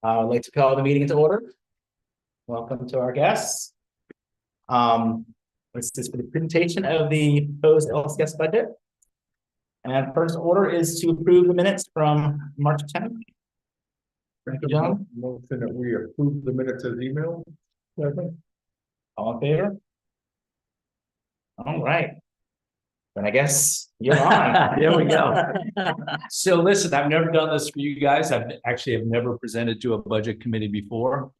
I'd like to call the meeting into order. Welcome to our guests. This is for the presentation of the proposed LCS budget. And first order is to approve the minutes from March 10th. Thank you, John. Motion that we approve the minutes as email. All in favor? All right. Then I guess you're on. There we go. So listen, I've never done this for you guys. I've never presented to a budget committee before.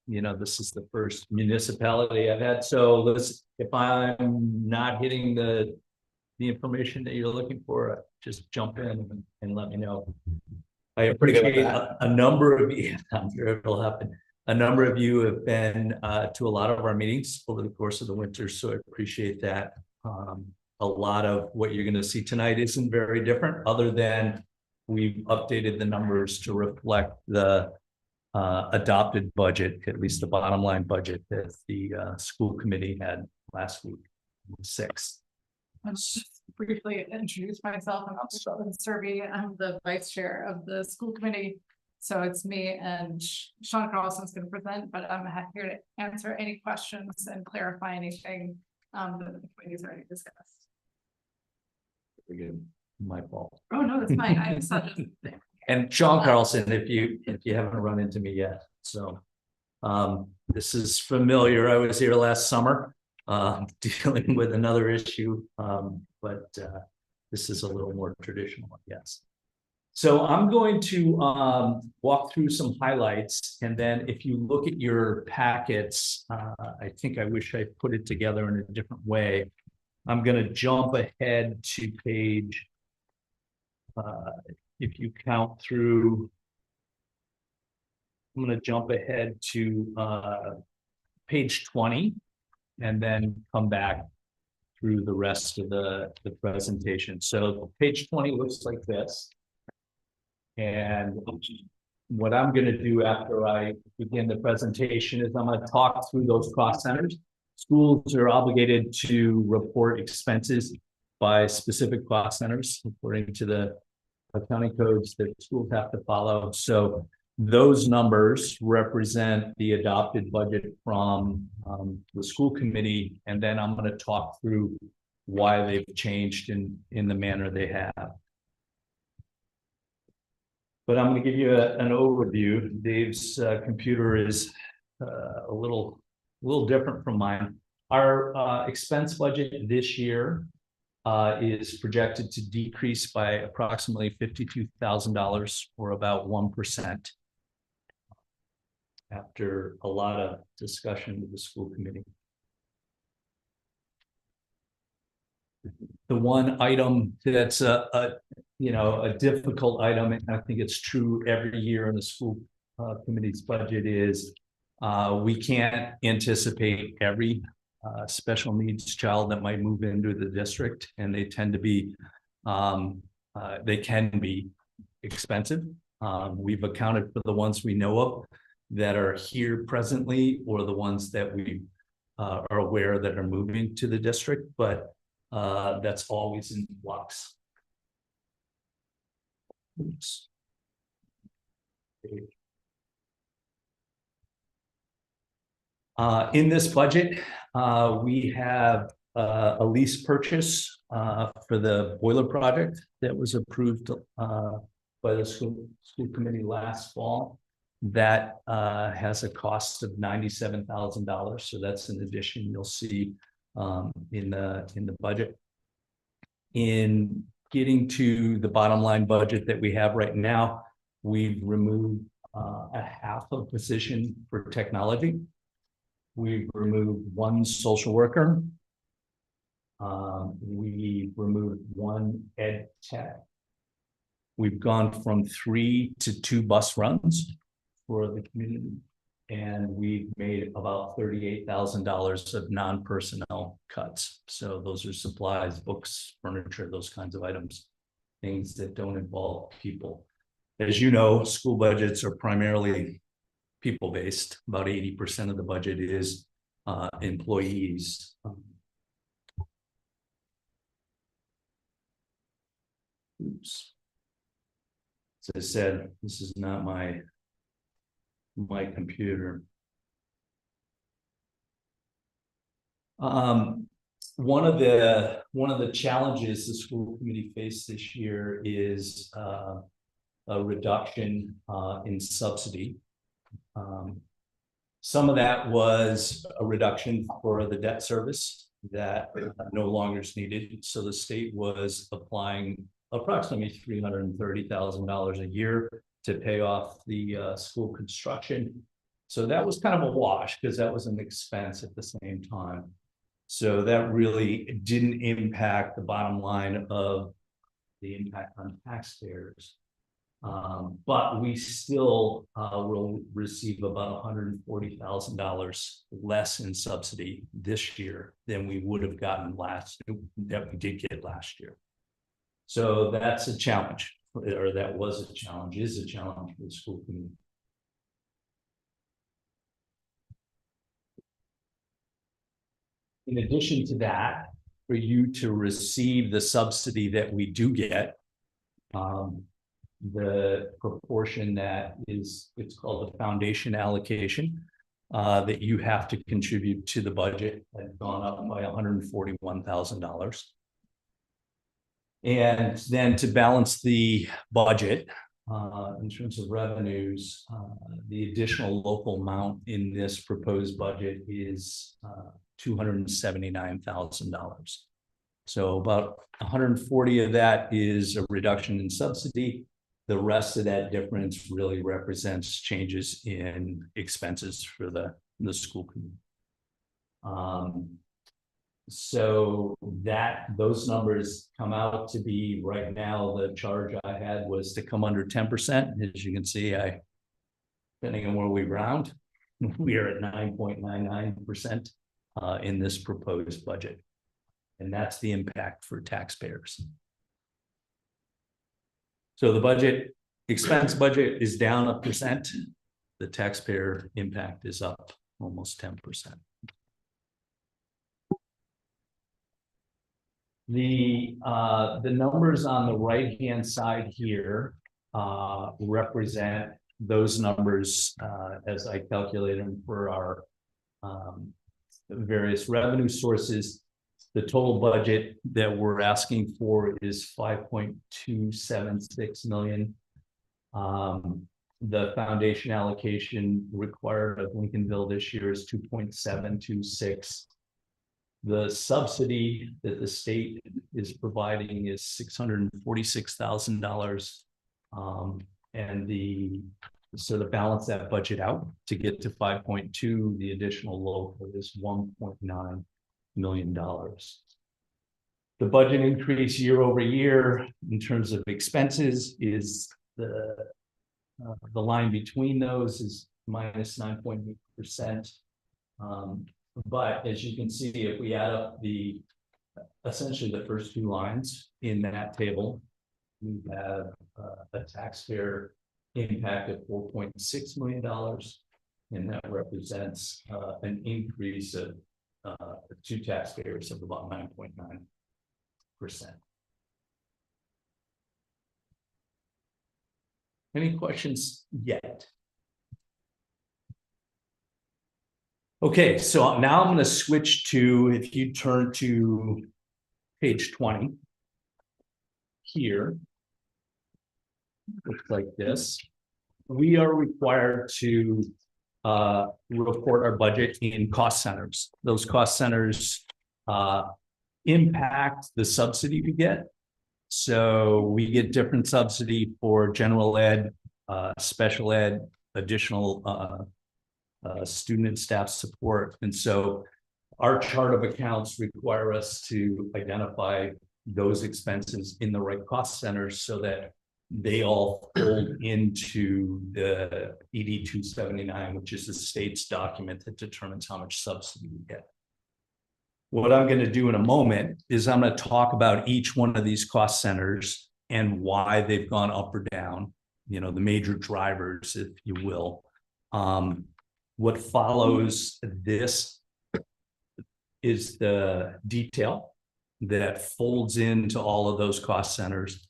This is the first municipality I've had. So listen, if I'm not hitting the information that you're looking for, just jump in and let me know. I appreciate a number of you. I'm sure it'll happen. A number of you have been to a lot of our meetings over the course of the winter, so I appreciate that. A lot of what you're going to see tonight isn't very different, other than we've updated the numbers to reflect the adopted budget, at least the bottom line budget that the school committee had last week, 6th. I'll just briefly introduce myself. I'm Sheldon Serby. I'm the vice chair of the school committee. So it's me and Sean Carlson's going to present, but I'm here to answer any questions and clarify anything that the committee's already discussed. My fault. Oh, no, that's fine. I just And Sean Carlson, if you haven't run into me yet. So this is familiar. I was here last summer dealing with another issue, but this is a little more traditional, I guess. So I'm going to walk through some highlights, and then if you look at your packets, I think I wish I put it together in a different way. I'm going to jump ahead to page, if you count through, I'm going to jump ahead to page 20 and then come back through the rest of the presentation. So page 20 looks like this. And what I'm going to do after I begin the presentation is I'm going to talk through those cost centers. Schools are obligated to report expenses by specific cost centers according to the accounting codes that schools have to follow. So those numbers represent the adopted budget from the school committee, and then I'm going to talk through why they've changed in the manner they have. But I'm going to give you an overview. Dave's computer is a little different from mine. Our expense budget this year is projected to decrease by approximately $52,000, or about 1%, after a lot of discussion with the school committee. The one item that's a difficult item, and I think it's true every year in the school committee's budget, is we can't anticipate every special needs child that might move into the district, and they tend to be, they can be expensive. We've accounted for the ones we know of that are here presently, or the ones that we are aware that are moving to the district, but that's always in flux. Oops. In this budget, we have a lease purchase for the boiler project that was approved by the school committee last fall. That has a cost of $97,000. So that's an addition you'll see in the budget. In getting to the bottom line budget that we have right now, we've removed a half a position for technology. We've removed one social worker. We removed one ed tech. We've gone from 3 to 2 bus runs for the community, and we've made about $38,000 of non-personnel cuts. So those are supplies, books, furniture, those kinds of items, things that don't involve people. As you know, school budgets are primarily people-based. About 80% of the budget is employees. Oops. As I said, this is not my my computer. One of the challenges the school committee faced this year is a reduction in subsidy. Some of that was a reduction for the debt service that no longer is needed. So the state was applying approximately $330,000 a year to pay off the school construction. So that was kind of a wash because that was an expense at the same time. So that really didn't impact the bottom line of the impact on taxpayers. But we still will receive about $140,000 less in subsidy this year than we would have gotten that we did get last year. So that's a challenge, or that was a challenge, is a challenge for the school community. In addition to that, for you to receive the subsidy that we do get, the proportion that is, it's called the foundation allocation, that you have to contribute to the budget has gone up by $141,000. And then to balance the budget, in terms of revenues, the additional local amount in this proposed budget is $279,000. So about 140 of that is a reduction in subsidy. The rest of that difference really represents changes in expenses for the school community. So those numbers come out to be, right now, the charge I had was to come under 10%. As you can see, depending on where we round, we are at 9.99% in this proposed budget. And that's the impact for taxpayers. So the expense budget is down 1%. The taxpayer impact is up almost 10%. The numbers on the right-hand side here represent those numbers as I calculate them for our various revenue sources. The total budget that we're asking for is $5.276 million. The foundation allocation required of Lincolnville this year is $2.726. The subsidy that the state is providing is $646,000. So to balance that budget out to get to 5.2, the additional local is $1.9 million. The budget increase year over year in terms of expenses is the line between those is minus 9.8%. But as you can see, if we add up essentially the first two lines in that table, we have a taxpayer impact of $4.6 million, and that represents an increase of to taxpayers of about 9.9%. Any questions yet? Okay, so now I'm going to switch to, if you turn to page 20 here, looks like this. We are required to report our budget in cost centers. Those cost centers impact the subsidy we get. So we get different subsidy for general ed, special ed, additional student and staff support. And so our chart of accounts require us to identify those expenses in the right cost centers so that they all fold into the ED 279, which is the state's document that determines how much subsidy we get. What I'm going to do in a moment is I'm going to talk about each one of these cost centers and why they've gone up or down, the major drivers, if you will. What follows this is the detail that folds into all of those cost centers.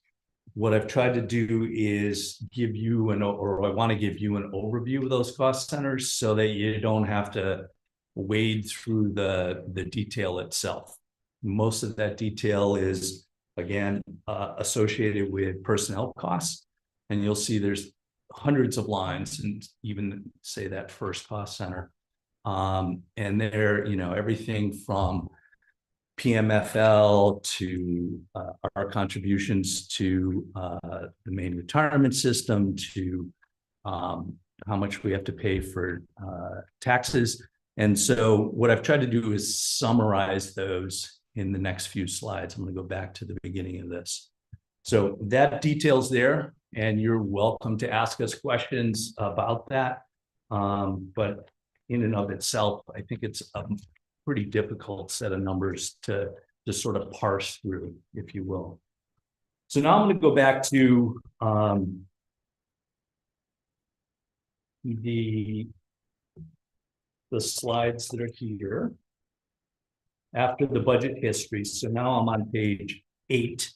What I've tried to do is give you or I want to give you an overview of those cost centers so that you don't have to wade through the detail itself. Most of that detail is, again, associated with personnel costs. And you'll see there's hundreds of lines, and even say that first cost center. And they're, everything from PMFL to our contributions to the main retirement system, to how much we have to pay for taxes. And so what I've tried to do is summarize those in the next few slides. I'm going to go back to the beginning of this. So that detail's there, and you're welcome to ask us questions about that. But in and of itself, I think it's a pretty difficult set of numbers to sort of parse through, if you will. So now I'm going to go back to the slides that are here after the budget history. So now I'm on page 8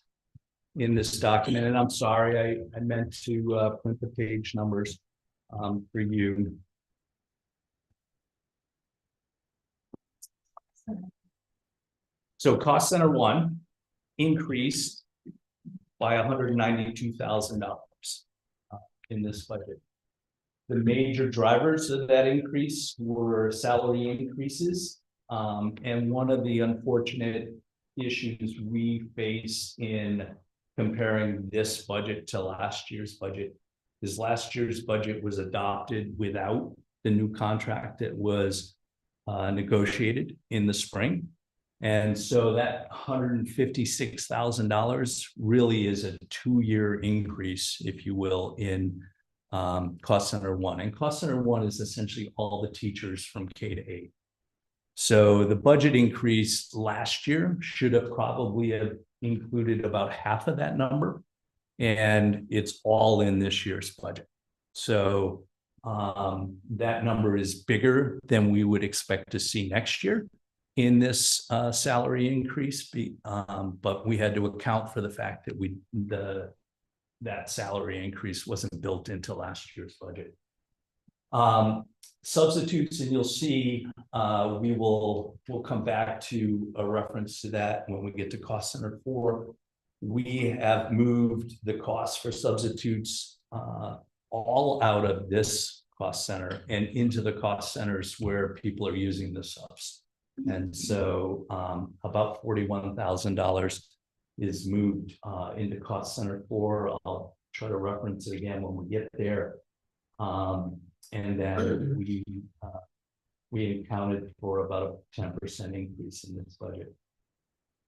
in this document, and I'm sorry, I meant to print the page numbers for you. So cost center 1 increased by $192,000 in this budget. The major drivers of that increase were salary increases. And one of the unfortunate issues we face in comparing this budget to last year's budget is last year's budget was adopted without the new contract that was negotiated in the spring. And so that $156,000 really is a 2-year increase, if you will, in cost center 1. And cost center 1 is essentially all the teachers from K to 8. So the budget increase last year should have probably included about half of that number. And it's all in this year's budget. So that number is bigger than we would expect to see next year in this salary increase, but we had to account for the fact that that salary increase wasn't built into last year's budget. Substitutes, and you'll see we'll come back to a reference to that when we get to cost center 4. We have moved the costs for substitutes all out of this cost center and into the cost centers where people are using the subs. And so about $41,000 is moved into cost center 4. I'll try to reference it again when we get there. And then we accounted for about a 10% increase in this budget.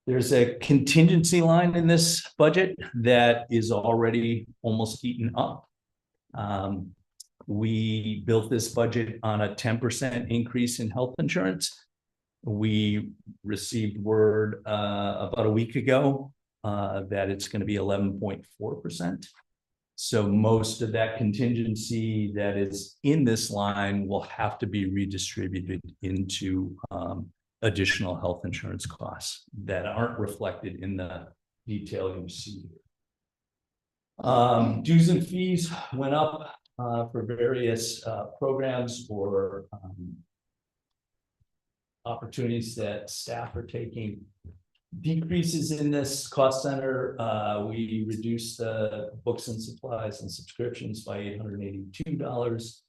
There's a contingency line in this budget that is already almost eaten up. We built this budget on a 10% increase in health insurance. We received word about a week ago that it's going to be 11.4%. So most of that contingency that is in this line will have to be redistributed into additional health insurance costs that aren't reflected in the detail you see here. Dues and fees went up for various programs or opportunities that staff are taking. Decreases in this cost center, we reduced the books and supplies and subscriptions by $882.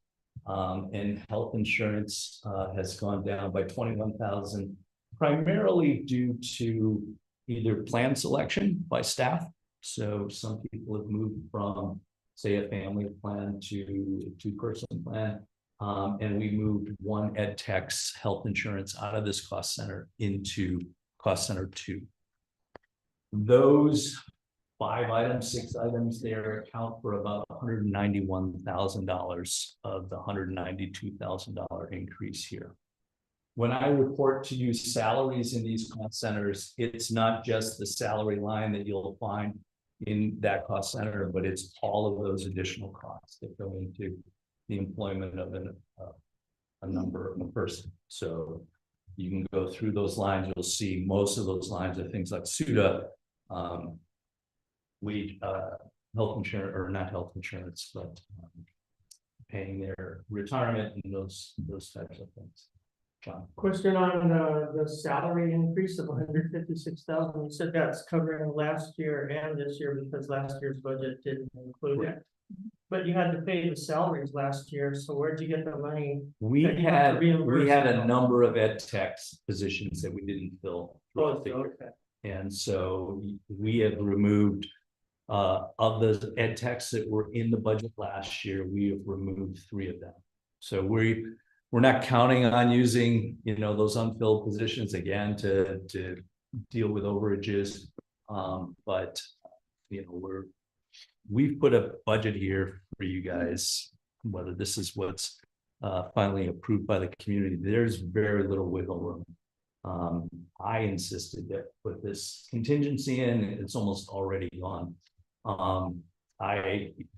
And health insurance has gone down by $21,000, primarily due to either plan selection by staff. So some people have moved from, say, a family plan to a 2-person plan. And we moved one ed tech's health insurance out of this cost center into cost center 2. Those 5 items, 6 items there account for about $191,000 of the $192,000 increase here. When I report to you salaries in these cost centers, it's not just the salary line that you'll find in that cost center, but it's all of those additional costs that go into the employment of a number of a person. So you can go through those lines. You'll see most of those lines are things like SUTA, health insurance, or not health insurance, but paying their retirement and those types of things. John? Question on the salary increase of 156,000. You said that's covering last year and this year because last year's budget didn't include it. But you had to pay the salaries last year, so where'd you get the money? We That you have to we reimburse had a now. number of ed tech positions that we didn't fill. throughout the year. Okay. And so we have removed, of the ed techs that were in the budget last year, we have removed 3 of them. So we're not counting on using, those unfilled positions again to deal with overages. But, we've put a budget here for you guys, whether this is what's finally approved by the community, there's very little wiggle room. I insisted that put this contingency in, it's almost already gone.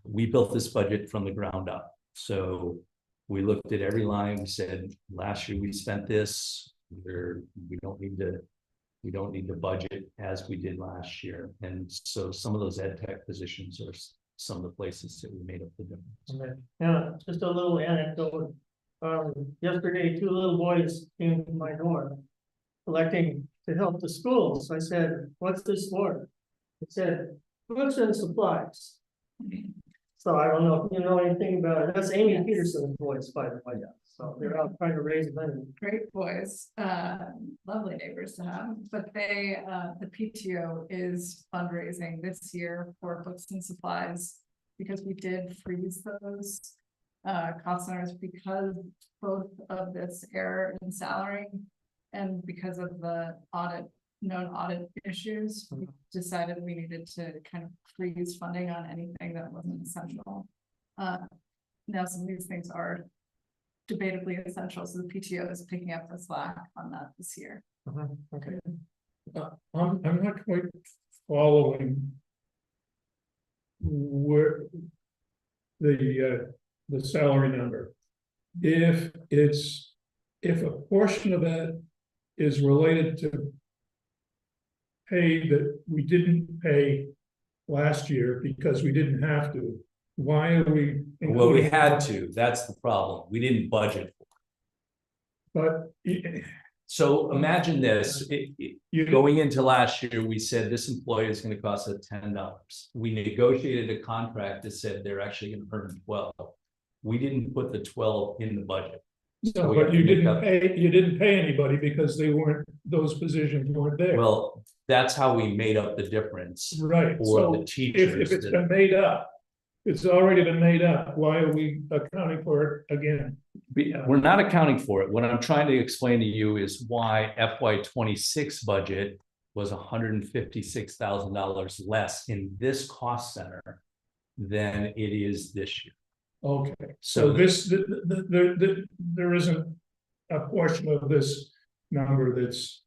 We built this budget from the ground up. So we looked at every line, we said, last year we spent this, we don't need to budget as we did last year. And so some of those ed tech positions are some of the places that we made up the difference. Okay. Yeah, just a little anecdote. Yesterday, 2 little boys came to my door collecting to help the schools. I said, "What's this for?" It said, "Books and supplies." So I don't know if you know anything about it. That's Amy Peterson's voice, by the way. So they're out trying to raise money. Great boys, lovely neighbors to have, but the PTO is fundraising this year for books and supplies. Because we did freeze those cost centers because both of this error in salary. And because of the known audit issues, we decided we needed to kind of freeze funding on anything that wasn't essential. Now some of these things are debatably essential, so the PTO is picking up the slack on that this year. Okay. I'm not quite following where the salary number. If a portion of that is related to pay that we didn't pay last year because we didn't have to, why are we? Well, we had to, that's the problem. We didn't budget. But So imagine this, you going into last year, we said this employee is gonna cost us $10. We negotiated a contract that said they're actually gonna earn 12. We didn't put the 12 in the budget. No, we have but to you make didn't up- pay, anybody because those positions weren't there. Well, that's how we made up the difference Right, for so the if teachers. it's that- been made up, it's already been made up, why are we accounting for it again? We're not accounting for it. What I'm trying to explain to you is why FY 26 budget was $156,000 less in this cost center than it is this year. Okay, So so there isn't a portion of this number that's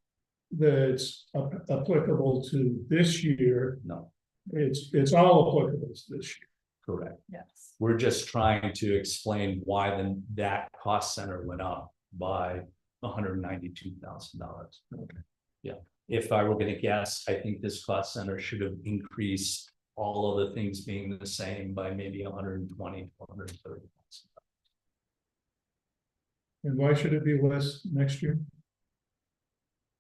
applicable to this year. No, It's all applicable to this year. correct. Yes. We're just trying to explain why that cost center went up by $192,000. Okay. Yeah, if I were gonna guess, I think this cost center should have increased all of the things being the same by maybe 120, 130. And why should it be less next year?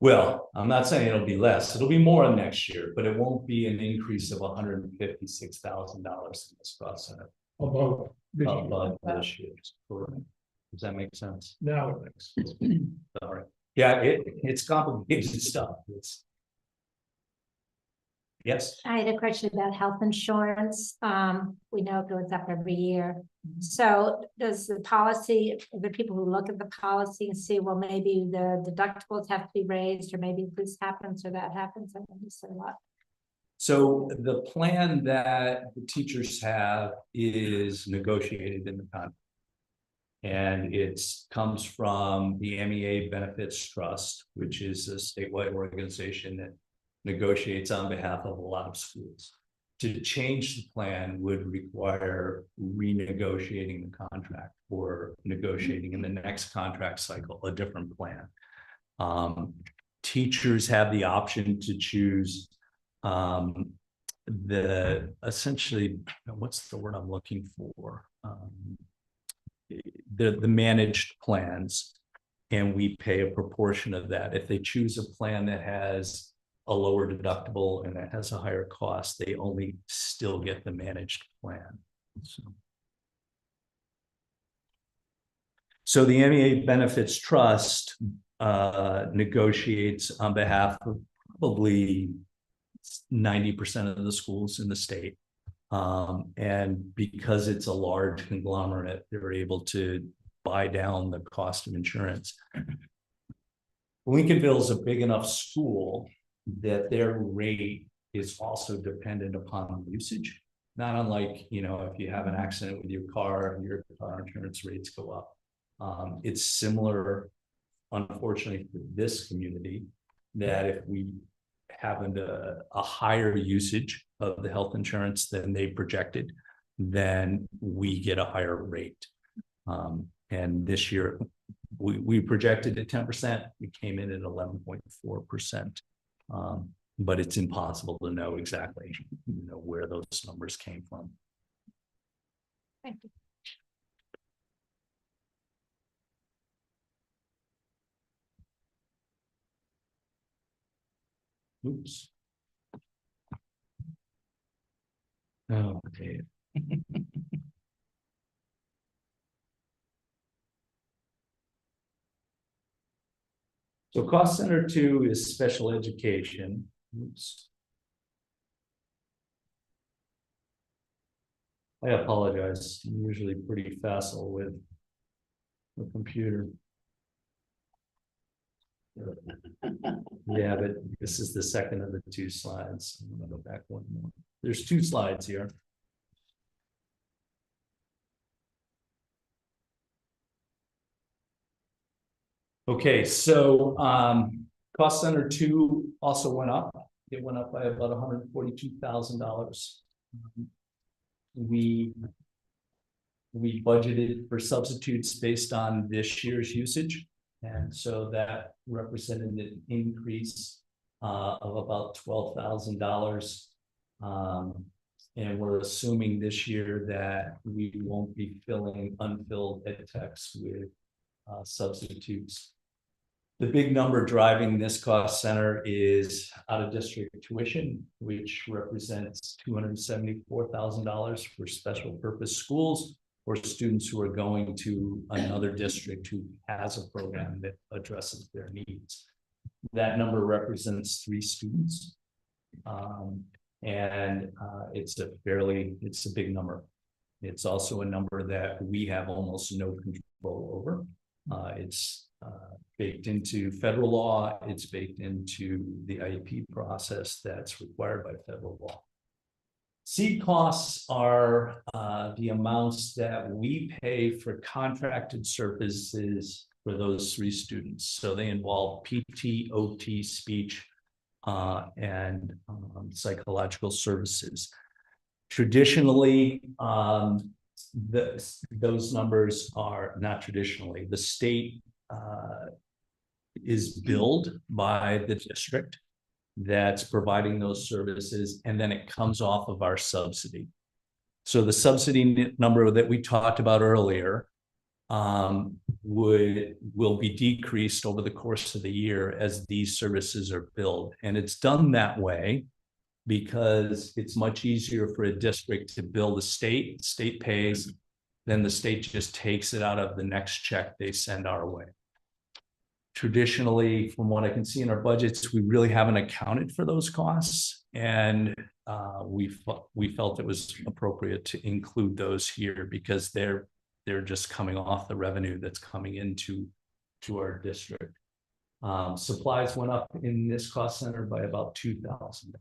Well, I'm not saying it'll be less, it'll be more next year, but it won't be an increase of $156,000 in this cost center. Above this year? Above this year's. Correct. Does that make sense? Now it makes sense. Sorry. Yeah, it's complicated stuff. Yes, I had a question about health insurance. We know it goes up every year. So does the policy, the people who look at the policy and see, well, maybe the deductibles have to be raised, or maybe this happens or that happens, I don't say a lot. so the plan that the teachers have is negotiated in the contract. And it comes from the MEA Benefits Trust, which is a statewide organization that negotiates on behalf of a lot of schools. To change the plan would require renegotiating the contract or negotiating in the next contract cycle, a different plan. Teachers have the option to choose essentially, what's the word I'm looking for? The managed plans. And we pay a proportion of that. If they choose a plan that has a lower deductible and that has a higher cost, they only still get the managed plan. So the MEA Benefits Trust negotiates on behalf of probably 90% of the schools in the state. And because it's a large conglomerate, they're able to buy down the cost of insurance. Lincolnville is a big enough school that their rate is also dependent upon usage. Not unlike, you know, if you have an accident with your car insurance rates go up. It's similar, unfortunately, for this community, that if we have a higher usage of the health insurance than they projected, then we get a higher rate. And this year, we projected at 10%, we came in at 11.4%. But it's impossible to know exactly, you know, where those numbers came from. Thank you. Oops. Oh, okay. So cost center 2 is special education. Oops. I apologize. I'm usually pretty facile with the computer. Yeah, but this is the second of the 2 slides. I'm gonna go back one more. There's 2 slides here. Okay, so cost center 2 also went up. It went up by about $142,000. We budgeted for substitutes based on this year's usage. And so that represented an increase of about $12,000. And we're assuming this year that we won't be filling unfilled ed techs with substitutes. The big number driving this cost center is out-of-district tuition, which represents $274,000 for special purpose schools or students who are going to another district who has a program that addresses their needs. That number represents 3 students. It's a big number. It's also a number that we have almost no control over. It's baked into federal law. It's baked into the IEP process that's required by federal law. Seed costs are the amounts that we pay for contracted services for those 3 students. So they involve PT, OT, speech, and psychological services. Traditionally, those numbers are not traditionally. The state is billed by the district that's providing those services, and then it comes off of our subsidy. So the subsidy number that we talked about earlier will be decreased over the course of the year as these services are billed. And it's done that way because it's much easier for a district to bill the state pays, then the state just takes it out of the next check they send our way. Traditionally, from what I can see in our budgets, we really haven't accounted for those costs. And we felt it was appropriate to include those here because they're just coming off the revenue that's coming into our district. Supplies went up in this cost center by about $2,000.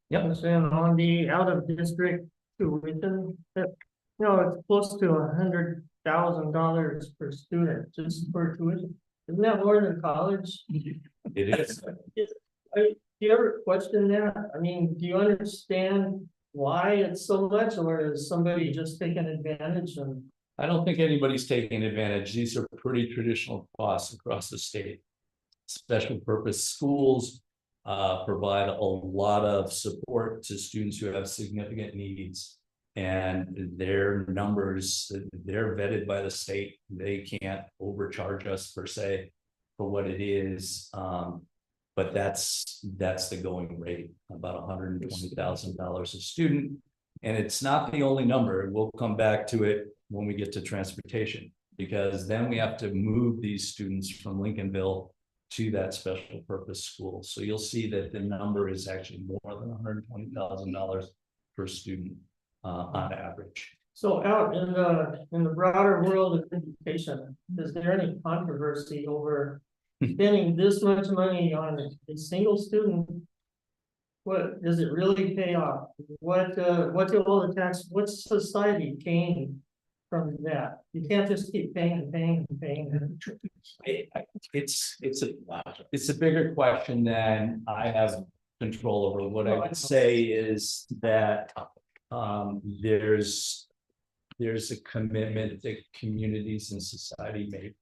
Yep, and on the out of district tuition, that, you know, it's close to $100,000 per student just for tuition. Isn't that more than college? It is. Do you ever question that? I mean, do you understand why it's so much, or is somebody just taking advantage? And I don't think anybody's taking advantage. These are pretty traditional costs across the state. Special purpose schools provide a lot of support to students who have significant needs. And their numbers, they're vetted by the state. They can't overcharge us per se for what it is. But that's the going rate, about $120,000 a student. And it's not the only number. We'll come back to it when we get to transportation, because then we have to move these students from Lincolnville to that special purpose school. So you'll see that the number is actually more than $120,000 per student on average. So out in the broader world of education, is there any controversy over spending this much money on a single student? What, does it really pay off? What do all the what's society gain from that? You can't just keep paying and paying and paying. It's a bigger question than I have control over. What I would say is that there's a commitment that communities and society make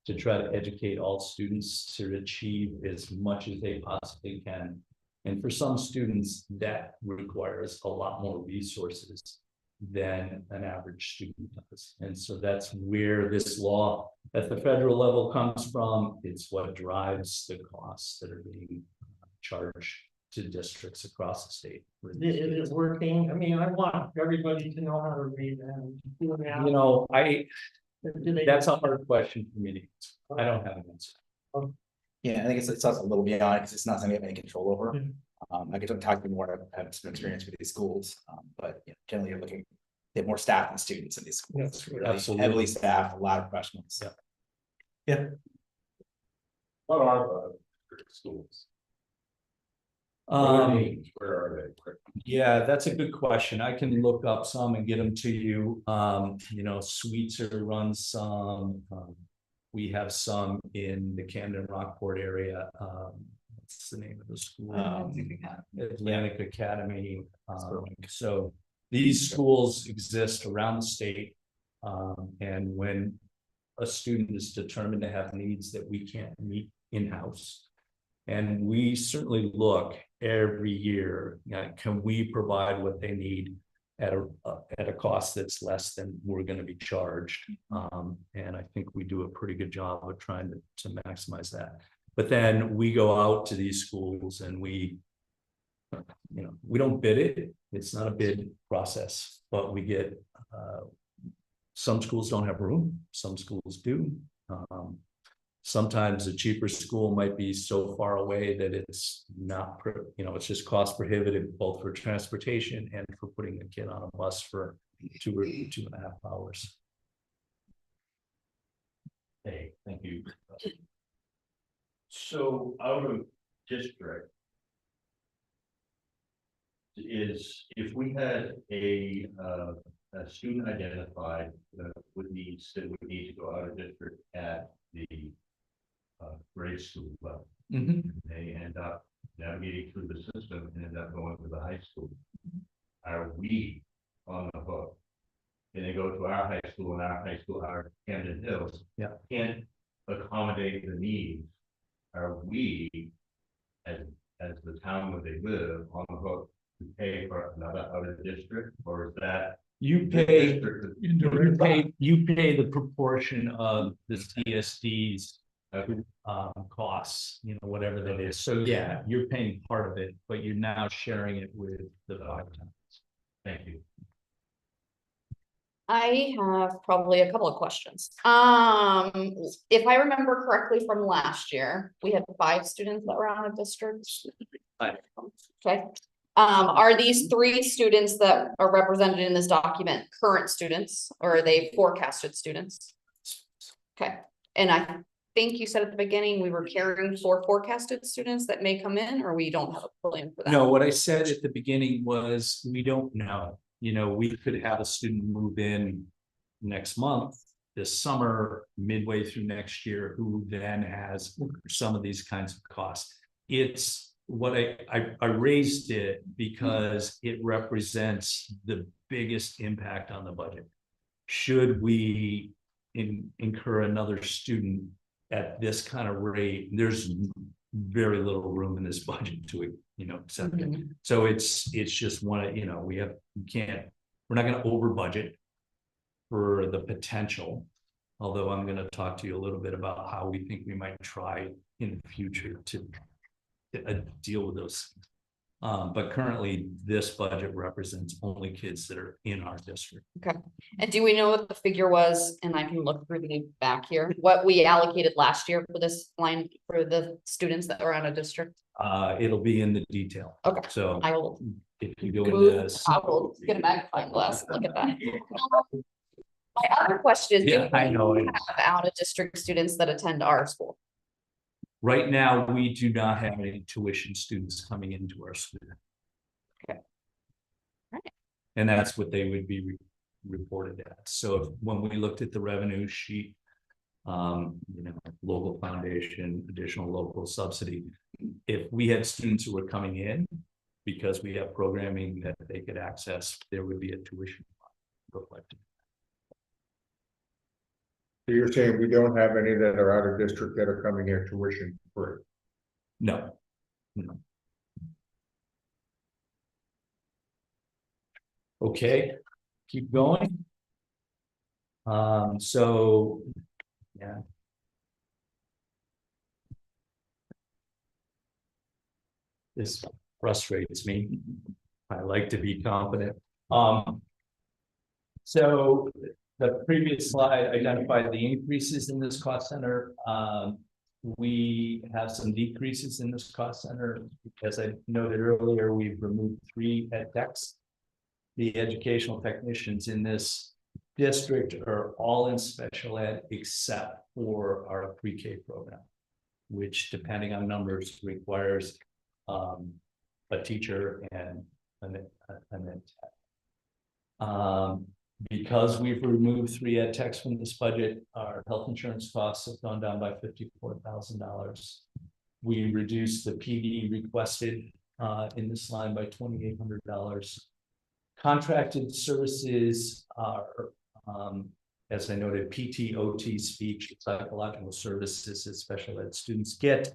to try to educate all students to achieve as much as they possibly can. And for some students, that requires a lot more resources than an average student does. And so that's where this law at the federal level comes from. It's what drives the costs that are being charged to districts across the state. Is it working? I mean, I want everybody to know how to read and do math. You know, Do they- that's a hard question for me to answer. I don't have an answer. Yeah, I think it's also a little beyond, because it's not something I have any control over. Mhm. I could talk to you more, I have some experience with these schools, but generally you're looking, they have more staff than students in these schools. That's right. Really Absolutely. Heavily staffed, a lot of professionals. Yeah. What are the schools? Where are they? Yeah, that's a good question. I can look up some and get them to you. You know, Sweetser runs some. We have some in the Camden Rockport area. What's the name of the school? Atlantic Academy. So these schools exist around the state. And when a student is determined to have needs that we can't meet in-house, and we certainly look every year, can we provide what they need at a cost that's less than we're going to be charged? And I think we do a pretty good job of trying to maximize that. But then we go out to these schools and we don't bid it. It's not a bid process, but we get, some schools don't have room, some schools do. Sometimes a cheaper school might be so far away that it's not, it's just cost prohibitive, both for transportation and for putting a kid on a bus for 2 or 2.5 hours. Hey, thank you. So out of district is, if we had a student identified with needs that would need to go out of district at the grade school level, they end up navigating through the system and end up going to the high school. Are we on the hook? And they go to our high school, and our high school, our Camden Hills, can't accommodate the needs. Are we, as the town where they live, on the hook to pay for another out of district, or is that You the pay, district? you pay the proportion of the CSD's costs, whatever that is. So yeah, you're paying part of it, but you're now sharing it with the 5 towns. Thank you. I have probably a couple of questions. If I remember correctly from last year, we had 5 students that were out of district. Okay. Are these 3 students that are represented in this document current students, or are they forecasted students? Okay, and I think you said at the beginning we were carrying 4 forecasted students that may come in, or we don't have a plan for that? No, what I said at the beginning was, we don't know. We could have a student move in next month, this summer, midway through next year, who then has some of these kinds of costs. It's what I raised it because it represents the biggest impact on the budget. Should we incur another student at this kind of rate, there's very little room in this budget to, accept it. So it's just one of, we're not gonna over budget for the potential. Although I'm gonna talk to you a little bit about how we think we might try in the future to deal with those. But currently, this budget represents only kids that are in our district. And do we know what the figure was? And I can look through the back here, what we allocated last year for this line for the students that were out of district? It'll be in the detail. Okay. So I will, if you go into this. I will get a magnifying glass, look at that. My other question is, do Yeah, I know we it. have out of district students that attend our school? Right now, we do not have any tuition students coming into our school. Okay. Right. And that's what they would be reported at. So when we looked at the revenue sheet, local foundation, additional local subsidy, if we had students who were coming in because we have programming that they could access, there would be a tuition reflected. So you're saying we don't have any that are out of district that are coming here tuition free? No. Okay, keep going. So, yeah. This frustrates me. I like to be confident. So the previous slide identified the increases in this cost center. We have some decreases in this cost center. As I noted earlier, we've removed 3 ed techs. The educational technicians in this district are all in special ed except for our pre-K program, which depending on numbers requires a teacher and an ed tech. Because we've removed 3 ed techs from this budget, our health insurance costs have gone down by $54,000. We reduced the PD requested in this line by $2,800. Contracted services are, as I noted, PT, OT, speech, psychological services that special ed students get.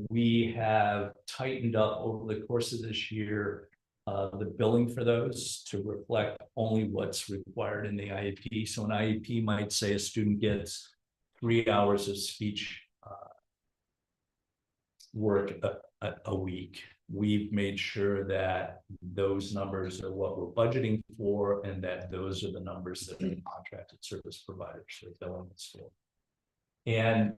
We have tightened up over the course of this year the billing for those to reflect only what's required in the IEP. So an IEP might say a student gets 3 hours of speech work a week. We've made sure that those numbers are what we're budgeting for, and that those are the numbers that the contracted service providers are billing us for. And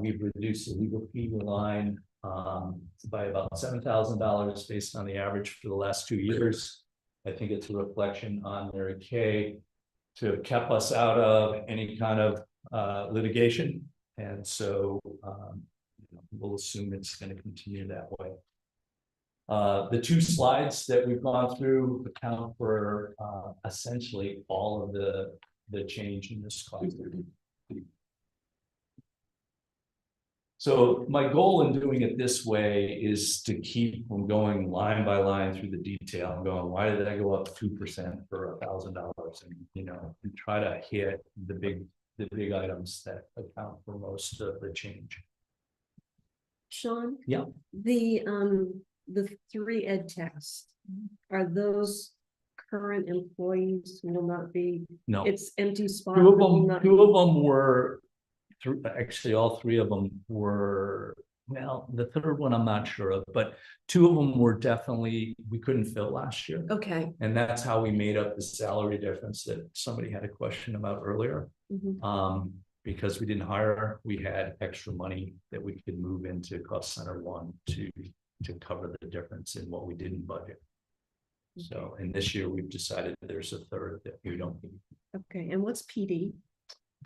we've reduced the legal fee line by about $7,000 based on the average for the last 2 years. I think it's a reflection on Mary Kay to have kept us out of any kind of litigation. And so we'll assume it's going to continue that way. The 2 slides that we've gone through account for essentially all of the change in this cost. So my goal in doing it this way is to keep from going line by line through the detail and going, why did I go up 2% for $1,000? And try to hit the big items that account for most of the change. Sean? Yeah. The 3 ed techs, are those current employees who will not be? No. It's empty spots. 2 of them were. Actually, all 3 of them were, well, the 3rd one I'm not sure of, but 2 of them were definitely, we couldn't fill last year. Okay. And that's how we made up the salary difference that somebody had a question about earlier. Because we didn't hire, we had extra money that we could move into cost center 1 to cover the difference in what we didn't budget. So, and this year we've decided there's a 3rd that we don't need. Okay, and what's PD?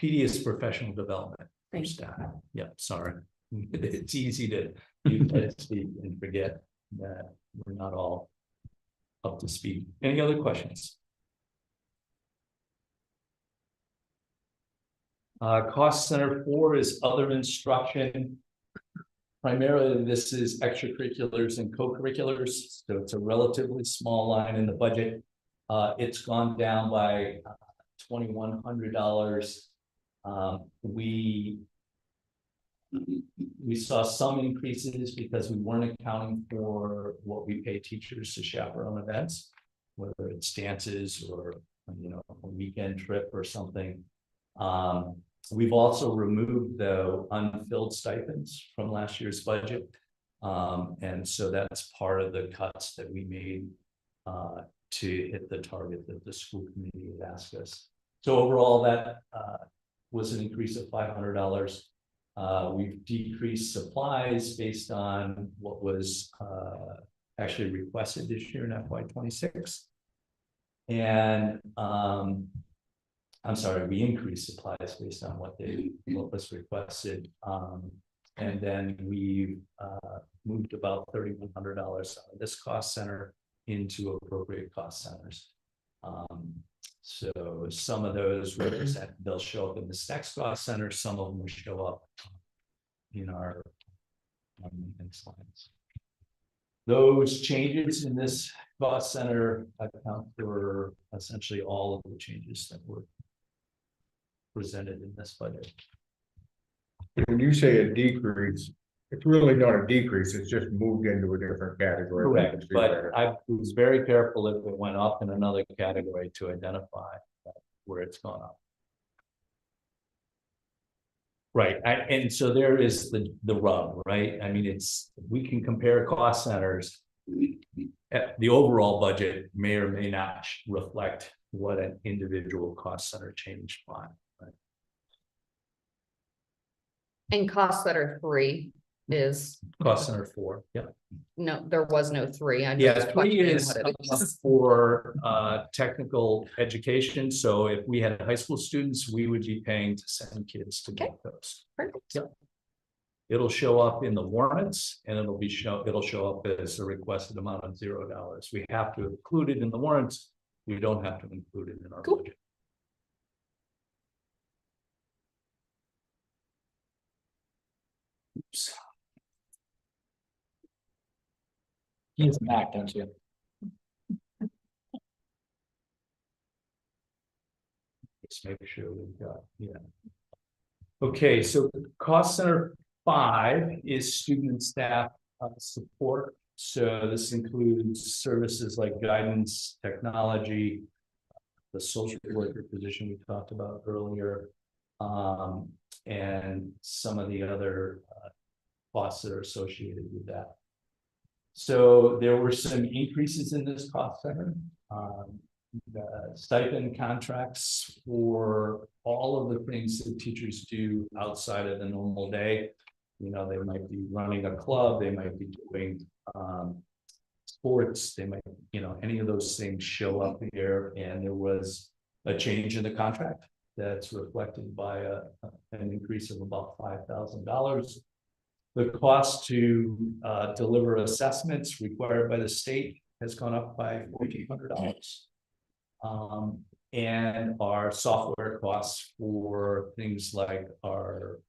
PD is professional development for staff. Yeah, sorry. It's easy to speak and forget that we're not all up to speed. Any other questions? Cost center 4 is other instruction. Primarily, this is extracurriculars and co-curriculars. So it's a relatively small line in the budget. It's gone down by $2,100. We we saw some increases because we weren't accounting for what we pay teachers to chaperone events, whether it's dances or, a weekend trip or something. We've also removed the unfilled stipends from last year's budget. And so that's part of the cuts that we made to hit the target that the school committee had asked us. So overall, that was an increase of $500. We've decreased supplies based on what was actually requested this year in FY26. And I'm sorry, we increased supplies based on what was requested. And then we moved about $3,100 out of this cost center into appropriate cost centers. So some of those represent, they'll show up in this next cost center, some of them will show up in our maintenance lines. Those changes in this cost center account for essentially all of the changes that were presented in this budget. When you say a decrease, it's really not a decrease, it's just moved into a different category. Correct, but I was very careful if it went up in another category to identify where it's gone up. Right, and so there is the rub, right? I mean, we can compare cost centers. The overall budget may or may not reflect what an individual cost center changed by. Right? And cost center 3 is Cost center 4, yeah. no, there was no 3. I'm Yeah, just 3 questioning is what it is. for technical education. So if we had high school students, we would be paying to send kids to get those. Perfect. Yep. It'll show up in the warrants and it'll show up as a requested amount of $0. We have to include it in the warrants. We don't have to include it in our Cool. budget. Oops. Use Mac, don't you? Let's make sure we've got, yeah. Okay, so cost center 5 is student and staff support. So this includes services like guidance, technology, the social worker position we talked about earlier, and some of the other costs that are associated with that. So there were some increases in this cost center. The stipend contracts for all of the things that teachers do outside of the normal day. They might be running a club, they might be doing sports, they might, any of those things show up here. And there was a change in the contract that's reflected by an increase of about $5,000. The cost to deliver assessments required by the state has gone up by $1,400. And our software costs for things like our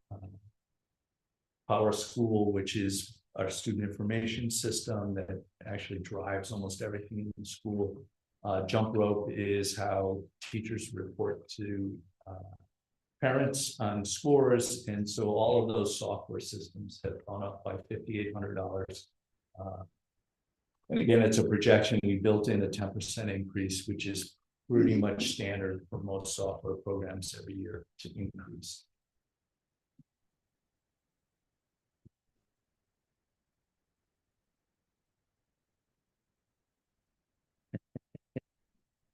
Power School, which is our student information system that actually drives almost everything in the school. Jump Rope is how teachers report to parents on scores, and so all of those software systems have gone up by $5,800. And again, it's a projection. We built in a 10% increase, which is pretty much standard for most software programs every year to increase.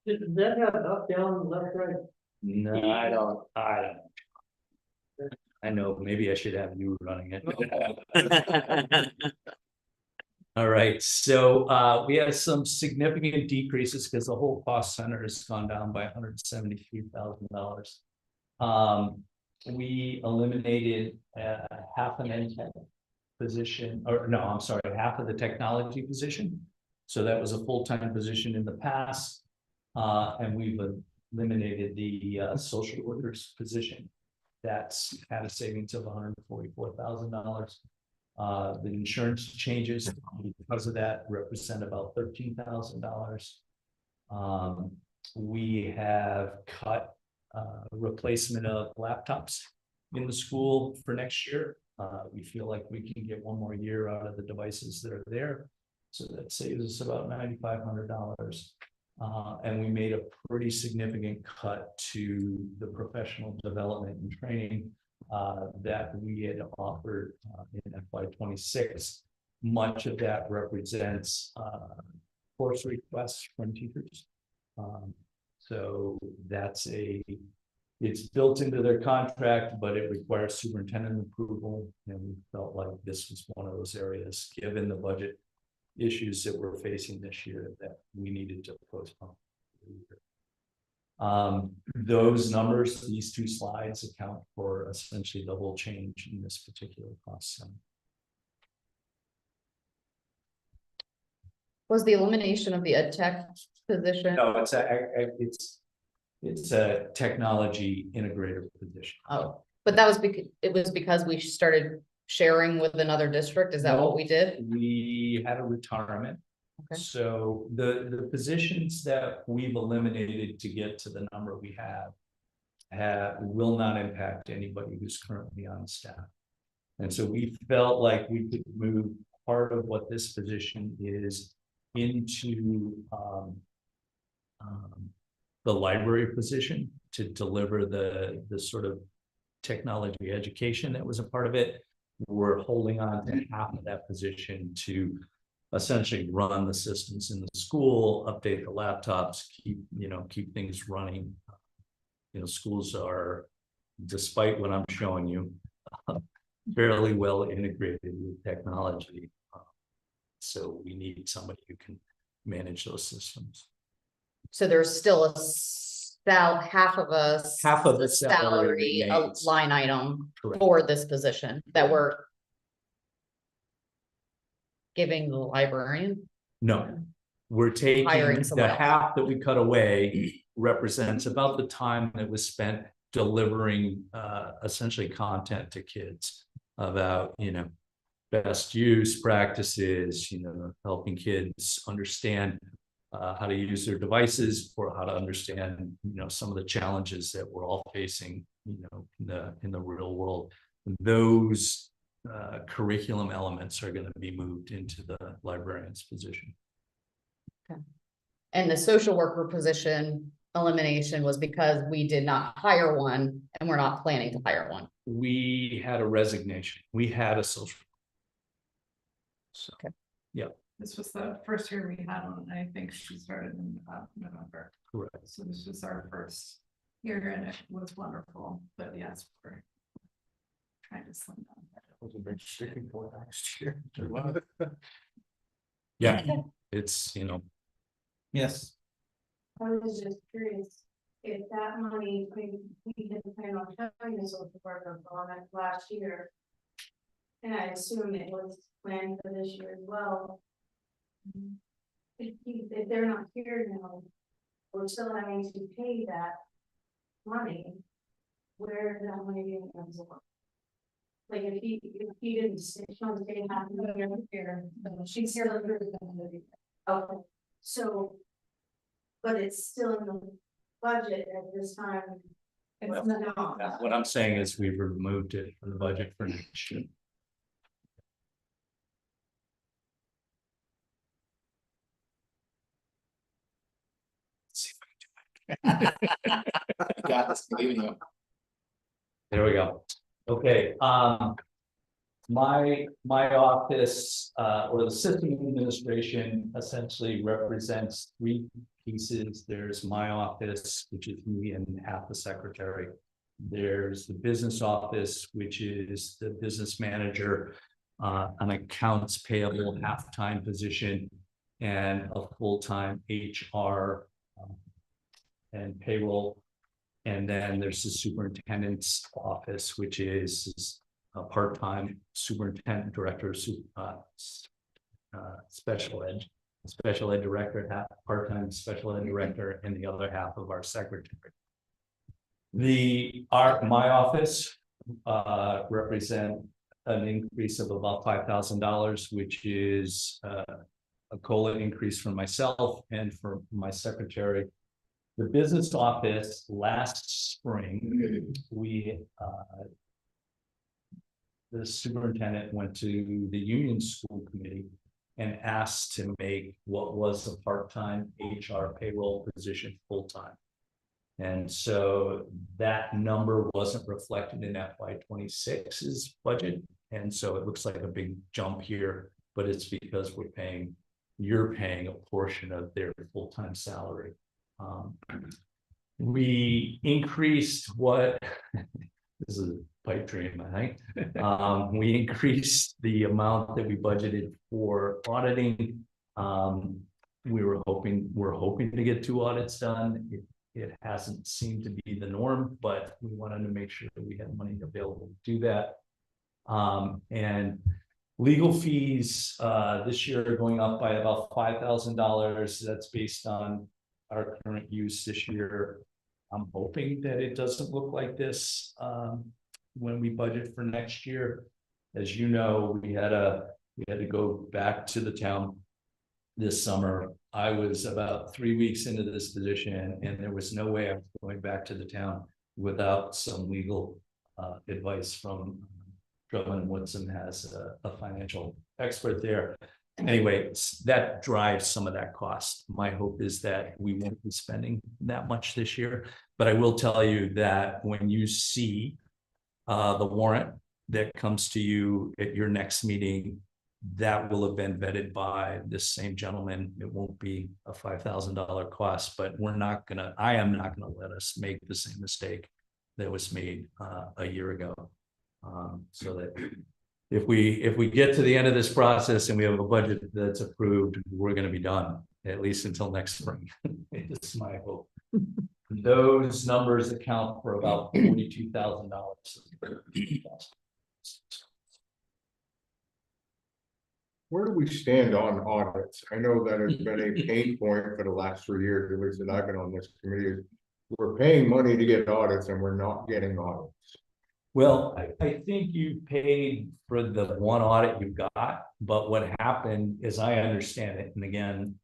Does that have up, down, left, right? No, I don't. I know, maybe I should have you running it. All right, so we have some significant decreases because the whole cost center has gone down by $173,000. We eliminated half an ed tech position, or no, I'm sorry, half of the technology position. So that was a full-time position in the past. And we've eliminated the social workers position. That's had a savings of $144,000. The insurance changes because of that represent about $13,000. We have cut replacement of laptops in the school for next year. We feel like we can get one more year out of the devices that are there. So that saves us about $9,500. And we made a pretty significant cut to the professional development and training that we had offered in FY26. Much of that represents course requests from teachers. So it's built into their contract, but it requires superintendent approval. And we felt like this was one of those areas, given the budget issues that we're facing this year, that we needed to postpone. Those numbers, these two slides account for essentially the whole change in this particular cost center. Was the elimination of the ed tech position? No, it's a technology integrator position. Oh, but that was because we started sharing with another district. Is that what we did? We had a retirement. Okay. So the positions that we've eliminated to get to the number we have will not impact anybody who's currently on staff. And so we felt like we could move part of what this position is into the library position to deliver the sort of technology education that was a part of it. We're holding on to half of that position to essentially run the systems in the school, update the laptops, keep things running. Schools are, despite what I'm showing you, fairly well integrated with technology. So we need somebody who can manage those systems. So there's still half of the salary remains. line item Correct. for this position that we're giving the librarian. No, we're taking Hiring someone the else. half that we cut away represents about the time that was spent delivering essentially content to kids about, best use practices, helping kids understand how to use their devices, or how to understand, some of the challenges that we're all facing, in the real world. Those curriculum elements are going to be moved into the librarian's position. Okay. And the social worker position elimination was because we did not hire one, and we're not planning to hire one. We had a resignation. We had a social. So, okay. Yeah. This was the first year we had one, and I think she started in November. Correct. So this was our first year, and it was wonderful, but yes, we're trying to slim down. Was a big sticking point last year. Yeah, it's, Yes. I was just curious if that money, we didn't plan on having this social worker on it last year. And I assume it was planned for this year as well. If they're not here now, we're still having to pay that money. Where is that money being absorbed? Like if he didn't stay, she don't stay half the year here, she's here. Okay, so. But it's still in the budget at this time. It's not. what I'm saying is we've removed it from the budget for next year. Got this, believe in you. There we go. Okay, my office, or the system administration essentially represents three pieces. There's my office, which is me and half the secretary. There's the business office, which is the business manager, an accounts payable half-time position, and a full-time HR and payroll. And then there's the superintendent's office, which is a part-time superintendent director, special ed director, half part-time special ed director, and the other half of our secretary. My office represent an increase of about $5,000, which is a COLA increase for myself and for my secretary. The business office last spring, we the superintendent went to the union school committee and asked to make what was a part-time HR payroll position full-time. And so that number wasn't reflected in FY 26's budget. And so it looks like a big jump here, but it's because you're paying a portion of their full-time salary. We increased what, this is a pipe dream, I think. We increased the amount that we budgeted for auditing. We're hoping to get 2 audits done. It hasn't seemed to be the norm, but we wanted to make sure that we had money available to do that. And legal fees this year are going up by about $5,000. That's based on our current use this year. I'm hoping that it doesn't look like this when we budget for next year. As you know, we had to go back to the town this summer. I was about 3 weeks into this position, and there was no way I was going back to the town without some legal advice from Drummond and Woodson, has a financial expert there. Anyway, that drives some of that cost. My hope is that we won't be spending that much this year, but I will tell you that when you see the warrant that comes to you at your next meeting, that will have been vetted by this same gentleman. It won't be a $5,000 cost, but I am not gonna let us make the same mistake that was made a year ago. So that if we get to the end of this process and we have a budget that's approved, we're gonna be done, at least until next spring. It's my hope. Those numbers account for about $42,000. Where do we stand on audits? I know that has been a pain point for the last 3 years, at least that I've been on this committee. We're paying money to get audits and we're not getting audits. Well, I think you paid for the one audit you got, but what happened, as I understand it, and again,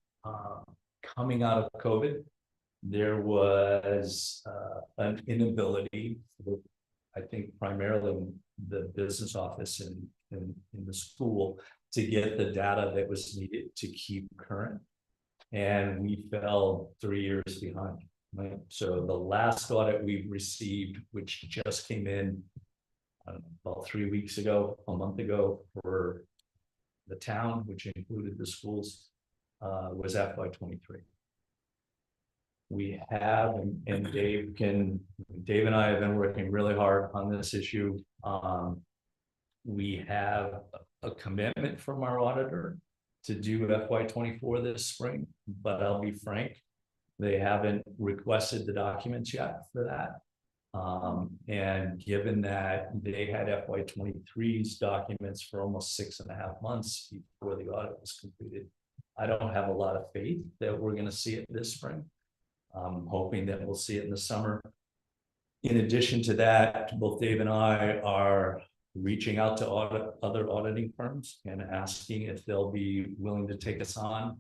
coming out of COVID, there was an inability, I think primarily the business office in the school, to get the data that was needed to keep current. And we fell 3 years behind. Right? So the last audit we received, which just came in about 3 weeks ago, a month ago, for the town, which included the schools, was FY 23. We have, and Dave and I have been working really hard on this issue. We have a commitment from our auditor to do FY 24 this spring, but I'll be frank, they haven't requested the documents yet for that. And given that they had FY 23's documents for almost 6.5 months before the audit was completed, I don't have a lot of faith that we're going to see it this spring. I'm hoping that we'll see it in the summer. In addition to that, both Dave and I are reaching out to other auditing firms and asking if they'll be willing to take us on.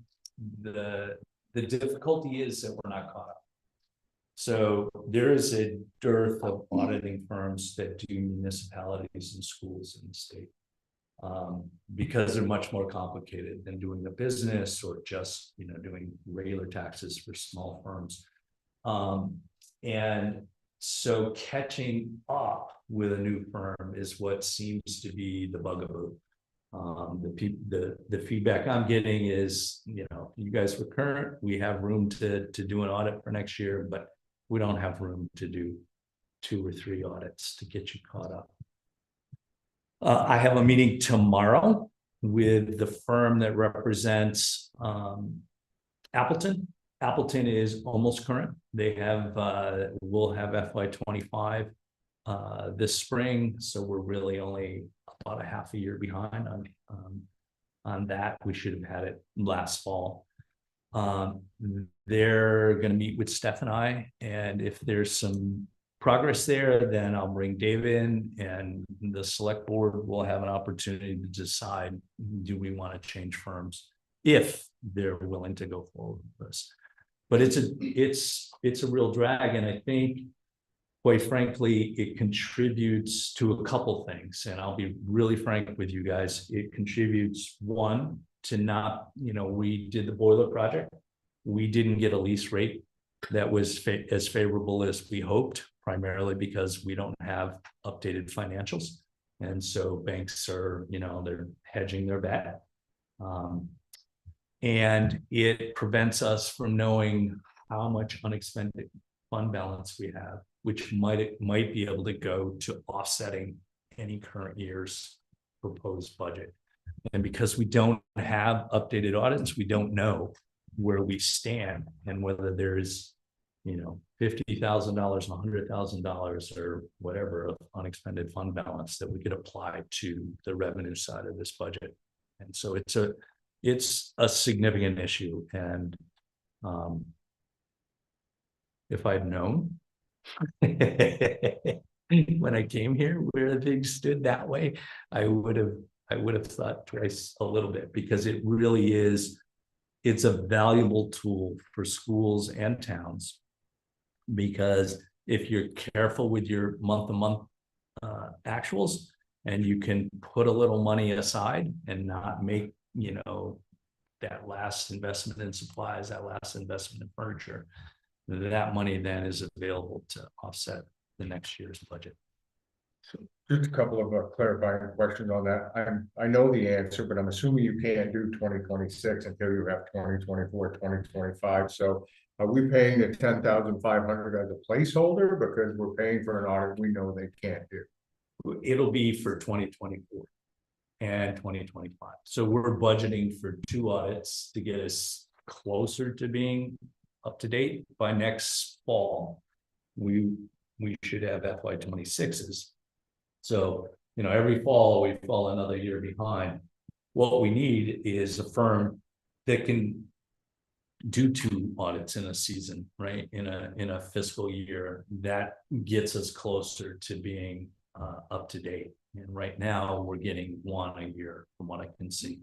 The difficulty is that we're not caught up. So there is a dearth of auditing firms that do municipalities and schools in the state, because they're much more complicated than doing a business or just doing regular taxes for small firms. And so catching up with a new firm is what seems to be the bugaboo. The feedback I'm getting is, you guys were current, we have room to do an audit for next year, but we don't have room to do 2 or 3 audits to get you caught up. I have a meeting tomorrow with the firm that represents Appleton. Appleton is almost current. They have will have FY 25 this spring, so we're really only about a half a year behind on that. We should have had it last fall. They're going to meet with Steph and I, and if there's some progress there, then I'll bring Dave in, and the select board will have an opportunity to decide, do we want to change firms if they're willing to go forward with this. But it's a real drag, and I think quite frankly, it contributes to a couple things, and I'll be really frank with you guys. It contributes, one, to not, we did the boiler project. We didn't get a lease rate that was as favorable as we hoped, primarily because we don't have updated financials. And so banks are, they're hedging their bet. And it prevents us from knowing how much unexpended fund balance we have, which might be able to go to offsetting any current year's proposed budget. And because we don't have updated audits, we don't know where we stand and whether there's, $50,000, $100,000 or whatever of unexpended fund balance that we could apply to the revenue side of this budget. And so it's a significant issue. And if I'd known when I came here where things stood that way, I would have thought twice a little bit, because it really is, it's a valuable tool for schools and towns. Because if you're careful with your month-to-month actuals, and you can put a little money aside and not make, that last investment in supplies, that last investment in furniture, that money then is available to offset the next year's budget. So just a couple of clarifying questions on that. I know the answer, but I'm assuming you can't do 2026 until you have 2024, 2025. So are we paying the 10,500 as a placeholder because we're paying for an audit we know they can't do? It'll be for 2024 and 2025. So we're budgeting for 2 audits to get us closer to being up to date. By next fall, we should have FY 26s. So, every fall we fall another year behind. What we need is a firm that can do 2 audits in a season, right? In a fiscal year, that gets us closer to being up to date. And right now we're getting 1 a year from what I can see.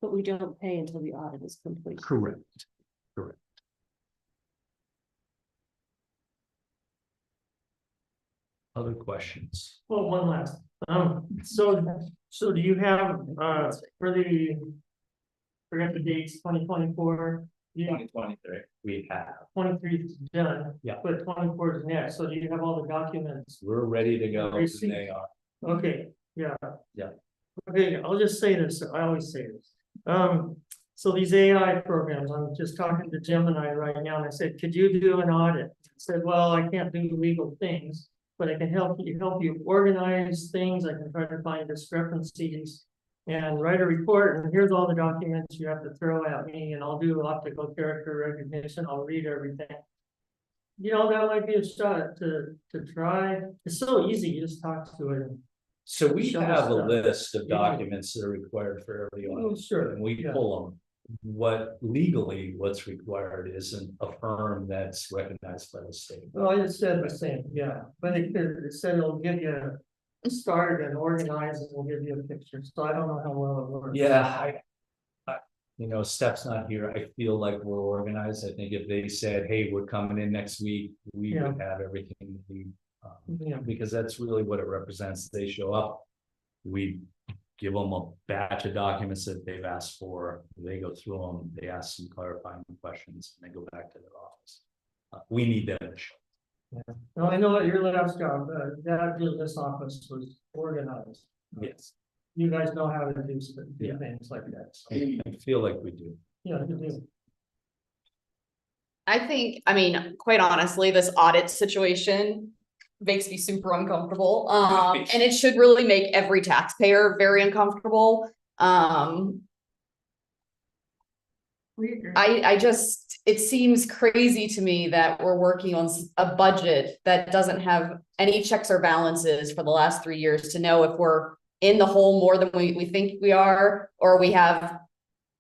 But we don't pay until the audit is complete. Correct. Other questions? Well, one last, so do you have, for the, forget the dates, 2024? 2023, we have. 23 is done. Yeah. But 24 is next, so do you have all the documents? We're ready to go. I see. They are. Okay, yeah. Yeah. Okay, I'll just say this, I always say this. So these AI programs, I'm just talking to Gemini right now, and I said, could you do an audit? I said, well, I can't do legal things, but I can help you organize things. I can try to find discrepancies and write a report, and here's all the documents you have to throw at me, and I'll do optical character recognition, I'll read everything. That might be a shot to try. It's so easy, you just talk to it. So we Show have a us, list of documents that are required for every audit. Sure. And we yeah. pull them. What's required isn't a firm that's recognized by the state. Well, it said the same, yeah, but it said it'll give you a start and organize, and we'll give you a picture, so I don't know how well it works. Yeah, Steph's not here. I feel like we're organized. I think if they said, hey, we're coming in next week, we Yeah. would have everything we Yeah. because that's really what it represents. They show up, we give them a batch of documents that they've asked for. They go through them, they ask some clarifying questions, and they go back to their office. We need them to show. No, I know at your last job, this office was organized. Yes, You guys know how to do Yeah. things like that. So, I feel like we do. yeah, you do. I mean, quite honestly, this audit situation makes me super uncomfortable. And it should really make every taxpayer very uncomfortable. It seems crazy to me that we're working on a budget that doesn't have any checks or balances for the last 3 years to know if we're in the hole more than we think we are, or we have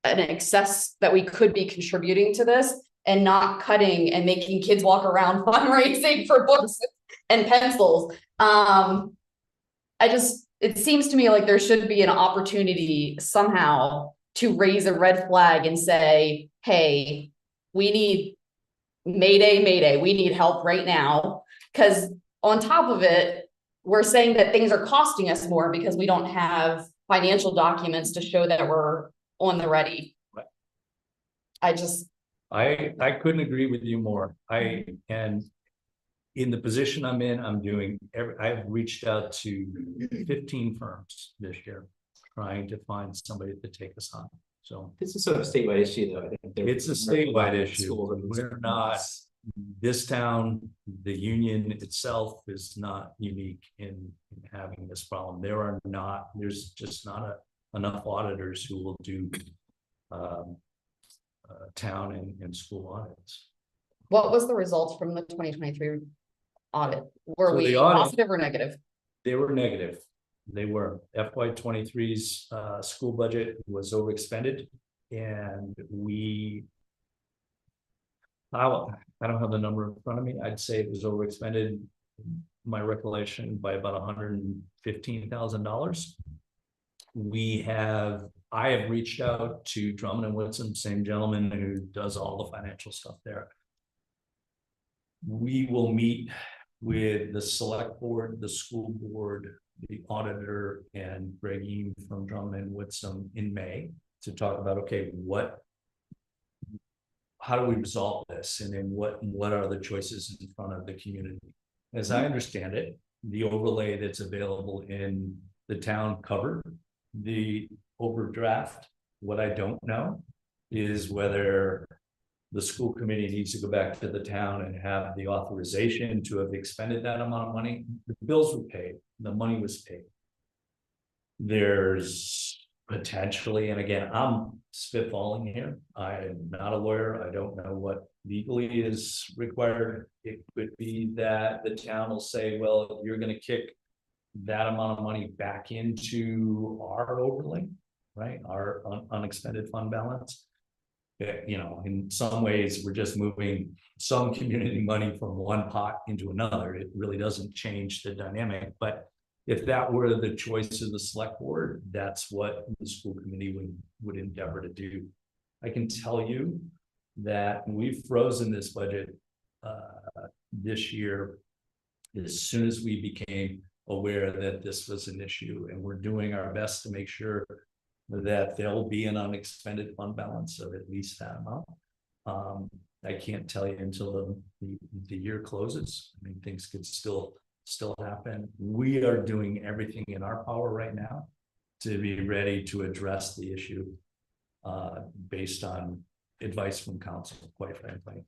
an excess that we could be contributing to this and not cutting and making kids walk around fundraising for books and pencils. It seems to me like there should be an opportunity somehow to raise a red flag and say, hey, we need Mayday, we need help right now. Cause on top of it, we're saying that things are costing us more because we don't have financial documents to show that we're on the ready. Right. I couldn't agree with you more. And in the position I'm in, I've reached out to 15 firms this year, trying to find somebody to take us on. So This is sort of a statewide issue, though. I think it's a statewide issue. Schools and We're not, this town, the union itself is not unique in having this problem. There's just not enough auditors who will do town and school audits. What was the results from the 2023 audit? Were So we the audit- positive or negative? They were negative. They were FY 23's school budget was overexpended, and I don't have the number in front of me. I'd say it was overexpended, my recollection, by about $115,000. I have reached out to Drummond and Whitson, same gentleman who does all the financial stuff there. We will meet with the select board, the school board, the auditor, and Greg Eames from Drummond and Whitson in May to talk about, okay, how do we resolve this? And then what are the choices in front of the community? As I understand it, the overlay that's available in the town covered the overdraft. What I don't know is whether the school committee needs to go back to the town and have the authorization to have expended that amount of money. The bills were paid, the money was paid. There's potentially, and again, I'm spitballing here. I am not a lawyer. I don't know what legally is required. It could be that the town will say, well, you're going to kick that amount of money back into our overlay, right? Our unexpended fund balance. You know, in some ways, we're just moving some community money from one pot into another. It really doesn't change the dynamic, but if that were the choice of the select board, that's what the school committee would endeavor to do. I can tell you that we've frozen this budget this year as soon as we became aware that this was an issue, and we're doing our best to make sure that there'll be an unexpended fund balance of at least that amount. I can't tell you until the year closes. I mean, things could still happen. We are doing everything in our power right now to be ready to address the issue based on advice from council, quite frankly.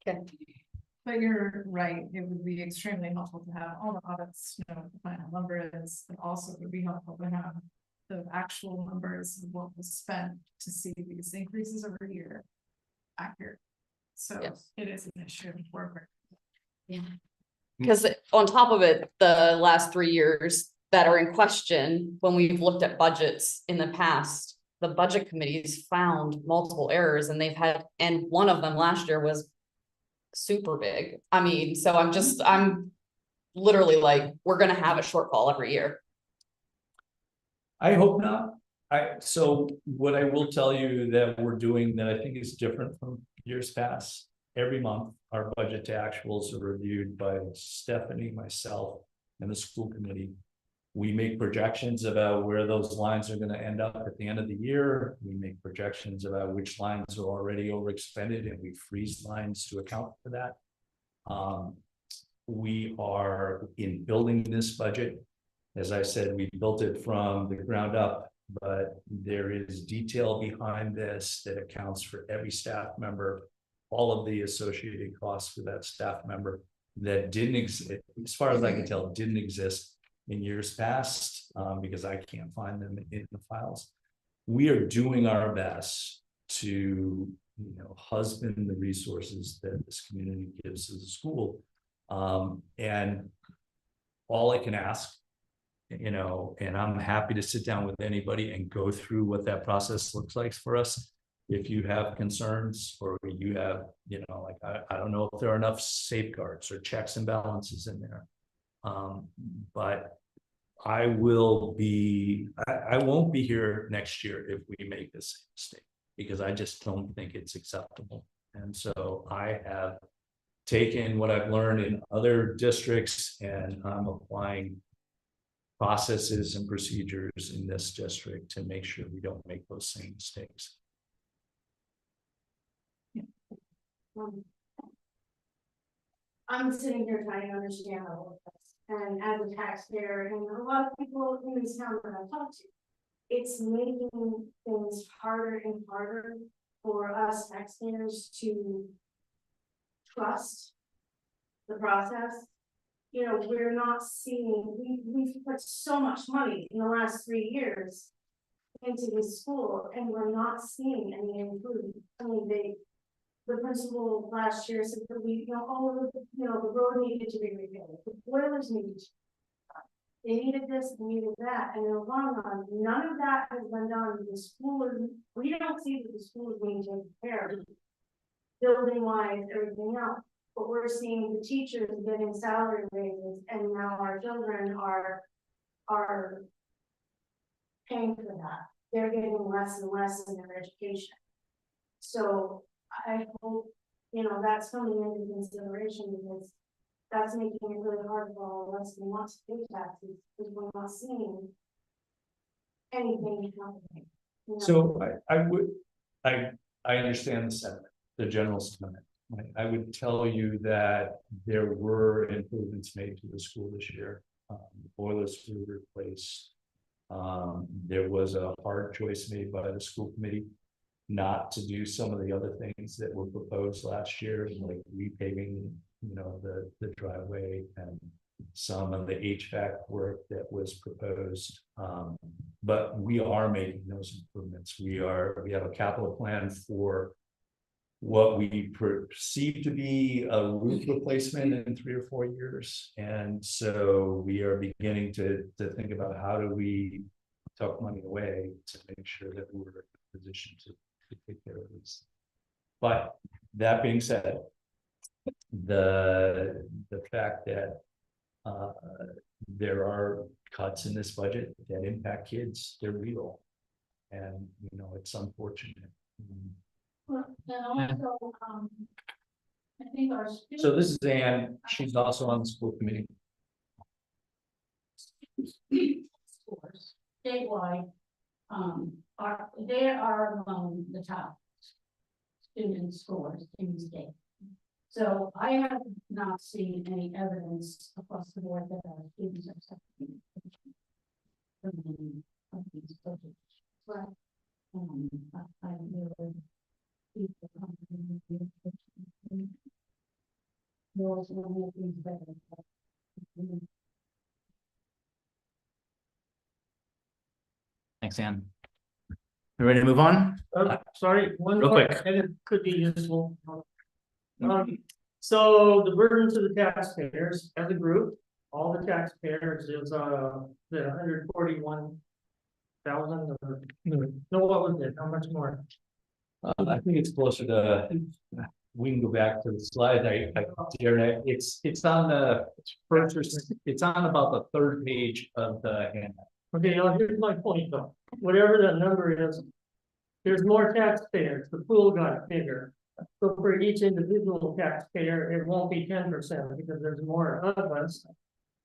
Okay. But you're right, it would be extremely helpful to have all the audits, you know, what the final number is, but also it would be helpful to have the actual numbers of what was spent to see these increases over a year accurate. So yes, it is an issue for. Yeah. Because on top of it, the last 3 years that are in question, when we've looked at budgets in the past, the budget committees found multiple errors, and and one of them last year was super big. I mean, so I'm literally like, we're gonna have a shortfall every year. I hope not. So what I will tell you that we're doing that I think is different from years past, every month, our budget to actuals are reviewed by Stephanie, myself, and the school committee. We make projections about where those lines are going to end up at the end of the year. We make projections about which lines are already overexpended, and we freeze lines to account for that. We are in building this budget. As I said, we built it from the ground up, but there is detail behind this that accounts for every staff member, all of the associated costs for that staff member that didn't exist, as far as I can tell, didn't exist in years past, because I can't find them in the files. We are doing our best to, husband the resources that this community gives as a school. And all I can ask, and I'm happy to sit down with anybody and go through what that process looks like for us. If you have concerns, or you have, I don't know if there are enough safeguards or checks and balances in there. But I won't be here next year if we make this mistake, because I just don't think it's acceptable. And so I have taken what I've learned in other districts and I'm applying processes and procedures in this district to make sure we don't make those same mistakes. I'm sitting here trying to understand all of this, and as a taxpayer, and a lot of people in this town that I've talked to, it's making things harder and harder for us taxpayers to trust the process. You know, we're not seeing, we've put so much money in the last 3 years into this school, and we're not seeing any improvement. I mean, the principal last year said that we, you know, all of the, you know, the road needed to be repaired, the boilers needed to. They needed this, they needed that, and in the long run, none of that has been done. The school is, we don't see that the school is being taken care of. Building wise, everything else, but we're seeing the teachers getting salary raises, and now our children are paying for that. They're getting less and less in their education. So I hope, you know, that's coming into consideration, because that's making it really hard for all of us who want to pay taxes, because we're not seeing anything happening. You know? So I understand the sentiment, the general sentiment. I would tell you that there were improvements made to the school this year. Boilers were replaced. There was a hard choice made by the school committee not to do some of the other things that were proposed last year, like repaving, you know, the driveway and some of the HVAC work that was proposed. But we are making those improvements. We have a capital plan for what we perceive to be a roof replacement in 3 or 4 years. And so we are beginning to think about how do we tuck money away to make sure that we're in a position to take care of this. But that being said, the fact that there are cuts in this budget that impact kids, they're real. And, you know, it's unfortunate. Well, and also, I think our students. So this is Ann, she's also on the school committee. Scores statewide, they are among the top student scores in the state. So I have not seen any evidence across the board that our students are suffering from these budgets. But I really. Thanks, Ann. We ready to move on? Sorry, one Real more, quick. and it could be useful. So the burden to the taxpayers as a group, all the taxpayers is the 141,000 or no, what was it? How much more? I think it's closer to, we can go back to the slide. It's on the first, it's on about the 3rd page of the handout. Okay, now here's my point though. Whatever that number is, there's more taxpayers. The pool got bigger. So for each individual taxpayer, it won't be 10% because there's more of us.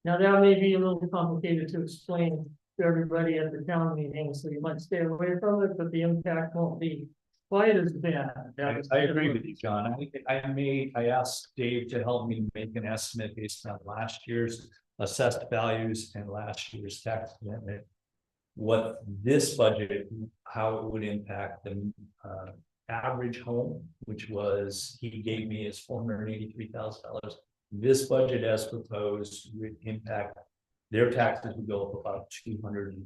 Now that may be a little complicated to explain to everybody at the town meeting, so you might stay away from it, but the impact won't be quite as bad. I agree with you, John. I asked Dave to help me make an estimate based on last year's assessed values and last year's tax commitment. What this budget, how it would impact the average home, which was, he gave me as $483,000. This budget as proposed would impact, their taxes would go up about $205.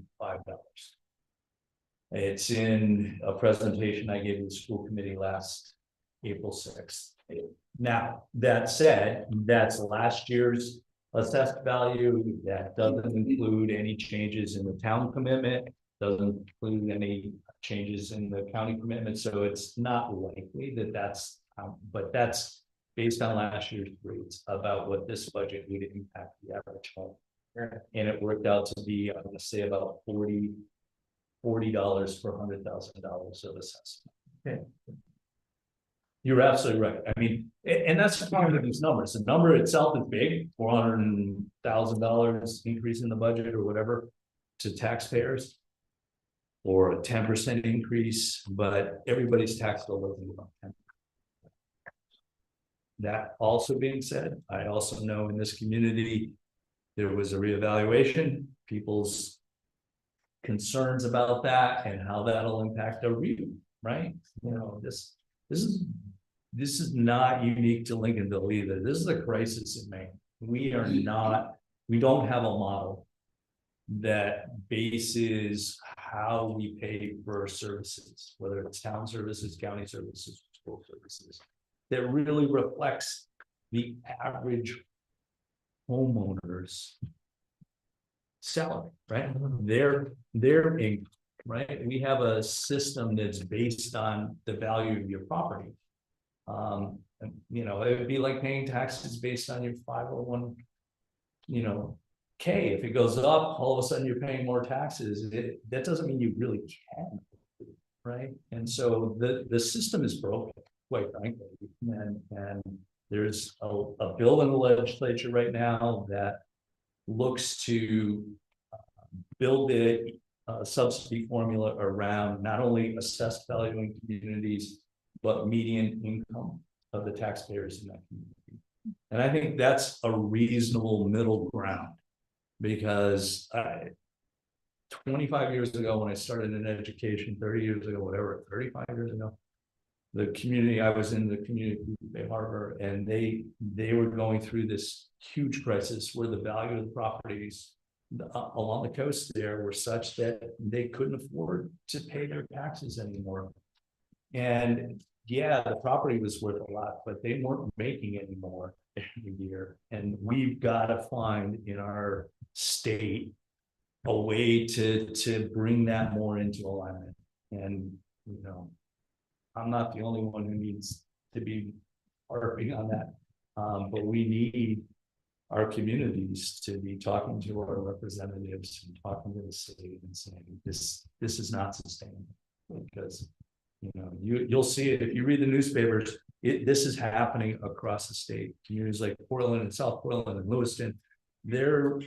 It's in a presentation I gave the school committee last April 6th. Now, that said, that's last year's assessed value. That doesn't include any changes in the town commitment, doesn't include any changes in the county commitment. So it's not likely that that's, but that's based on last year's rates about what this budget would impact the average home. And it worked out to be, I'm gonna say about $40 for $100,000 of assessment. Okay. You're absolutely right. I mean, and that's the problem with these numbers. The number itself is big, $400,000 increase in the budget or whatever to taxpayers. Or a 10% increase, but everybody's tax bill doesn't go up 10%. That also being said, I also know in this community, there was a reevaluation, people's concerns about that and how that'll impact their review, right? You know, this is not unique to Lincolnville either. This is a crisis in Maine. We don't have a model that bases how we pay for services, whether it's town services, county services, school services, that really reflects the average homeowner's salary, right? Their income, right? We have a system that's based on the value of your property. And, you know, it would be like paying taxes based on your 501, you know, K. If it goes up, all of a sudden you're paying more taxes. That doesn't mean you really can, right? And so the system is broken, quite frankly. And there's a bill in the legislature right now that looks to build a subsidy formula around not only assessed value in communities, but median income of the taxpayers in that community. And I think that's a reasonable middle ground, because 25 years ago, when I started in education, 30 years ago, whatever, 35 years ago, the community I was in, the community of Bay Harbor, and they were going through this huge crisis where the value of the properties along the coast there were such that they couldn't afford to pay their taxes anymore. And yeah, the property was worth a lot, but they weren't making any more every year. And we've got to find in our state a way to bring that more into alignment. And, you know, I'm not the only one who needs to be harping on that. But we need our communities to be talking to our representatives and talking to the city and saying, this is not sustainable. Because, you know, you'll see it if you read the newspapers. This is happening across the state. Communities like Portland and South Portland and Lewiston, they're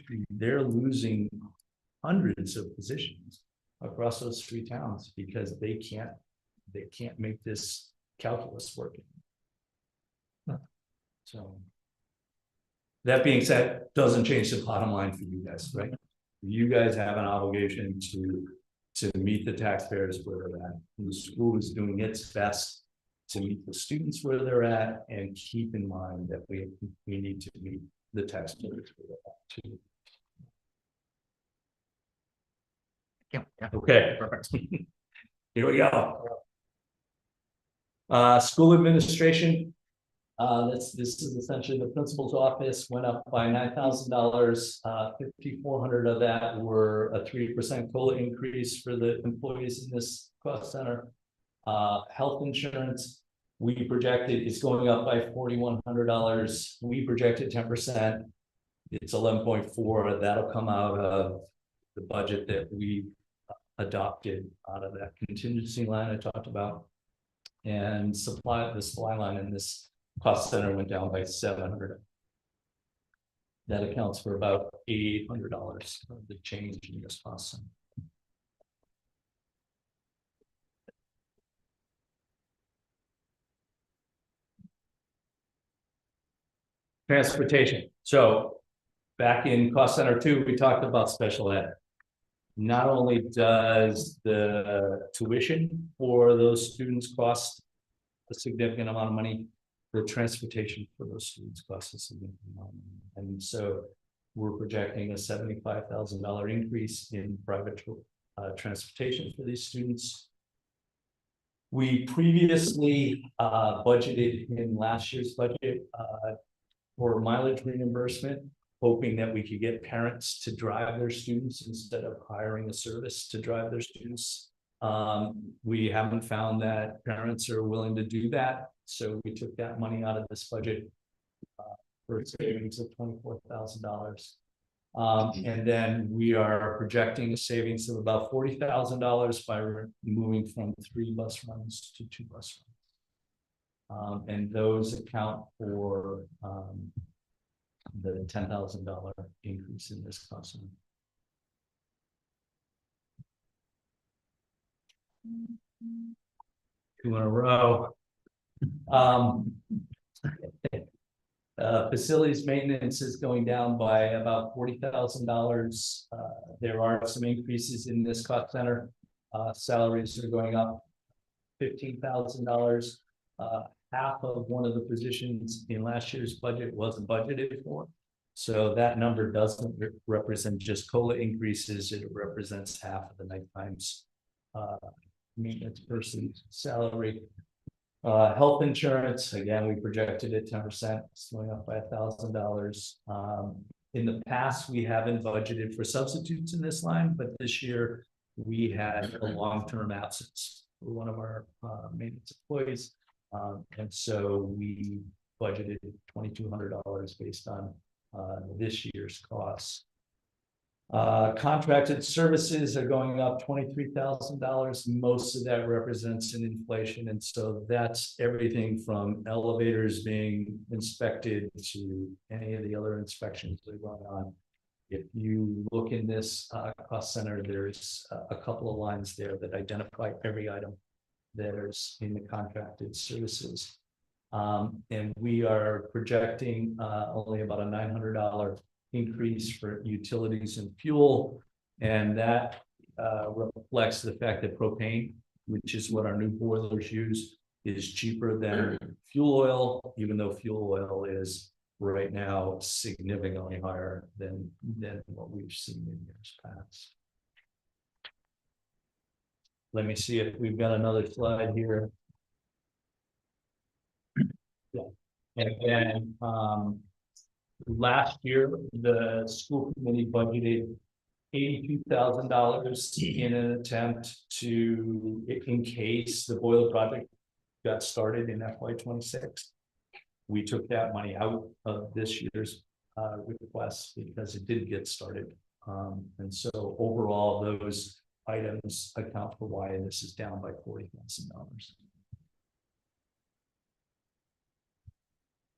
losing hundreds of positions across those three towns because they can't make this calculus work. So that being said, doesn't change the bottom line for you guys, right? You guys have an obligation to meet the taxpayers where they're at. And the school is doing its best to meet the students where they're at, and keep in mind that we need to meet the taxpayers where they're at too. Yeah. Okay, perfect. Here we go. School administration. This is essentially the principal's office went up by $9,000. 5,400 of that were a 3% COLA increase for the employees in this cost center. Health insurance, we projected is going up by $4,100. We projected 10%. It's 11.4. That'll come out of the budget that we adopted out of that contingency line I talked about. And the supply line in this cost center went down by $700. That accounts for about $800 of the change in this cost center. Transportation. So back in cost center 2, we talked about special ed. Not only does the tuition for those students cost a significant amount of money, the transportation for those students costs a significant amount of money. And so we're projecting a $75,000 increase in private transportation for these students. We previously budgeted in last year's budget for mileage reimbursement, hoping that we could get parents to drive their students instead of hiring a service to drive their students. We haven't found that parents are willing to do that. So we took that money out of this budget for savings of $24,000. And then we are projecting a savings of about $40,000 by moving from 3 bus runs to 2 bus runs. And those account for, the $10,000 increase in this cost center. 2 in a row. Facilities maintenance is going down by about $40,000. There are some increases in this cost center. Salaries are going up $15,000. Half of one of the positions in last year's budget wasn't budgeted for. So that number doesn't represent just COLA increases, it represents half of the night times maintenance person's salary. Health insurance, again, we projected at 10%, it's going up by $1,000. In the past, we haven't budgeted for substitutes in this line, but this year we had a long-term absence for one of our maintenance employees. And so we budgeted $2,200 based on this year's costs. Contracted services are going up $23,000. Most of that represents an inflation. And so that's everything from elevators being inspected to any of the other inspections that are going on. If you look in this cost center, there's a couple of lines there that identify every item there's in the contracted services. And we are projecting only about a $900 increase for utilities and fuel. And that reflects the fact that propane, which is what our new boilers use, is cheaper than fuel oil, even though fuel oil is right now significantly higher than what we've seen in years past. Let me see if we've got another slide here. Yeah, and then last year the school committee budgeted $82,000 in an attempt to, in case the boiler project got started in FY26. We took that money out of this year's request because it did get started. And so overall, those items account for why this is down by $40,000.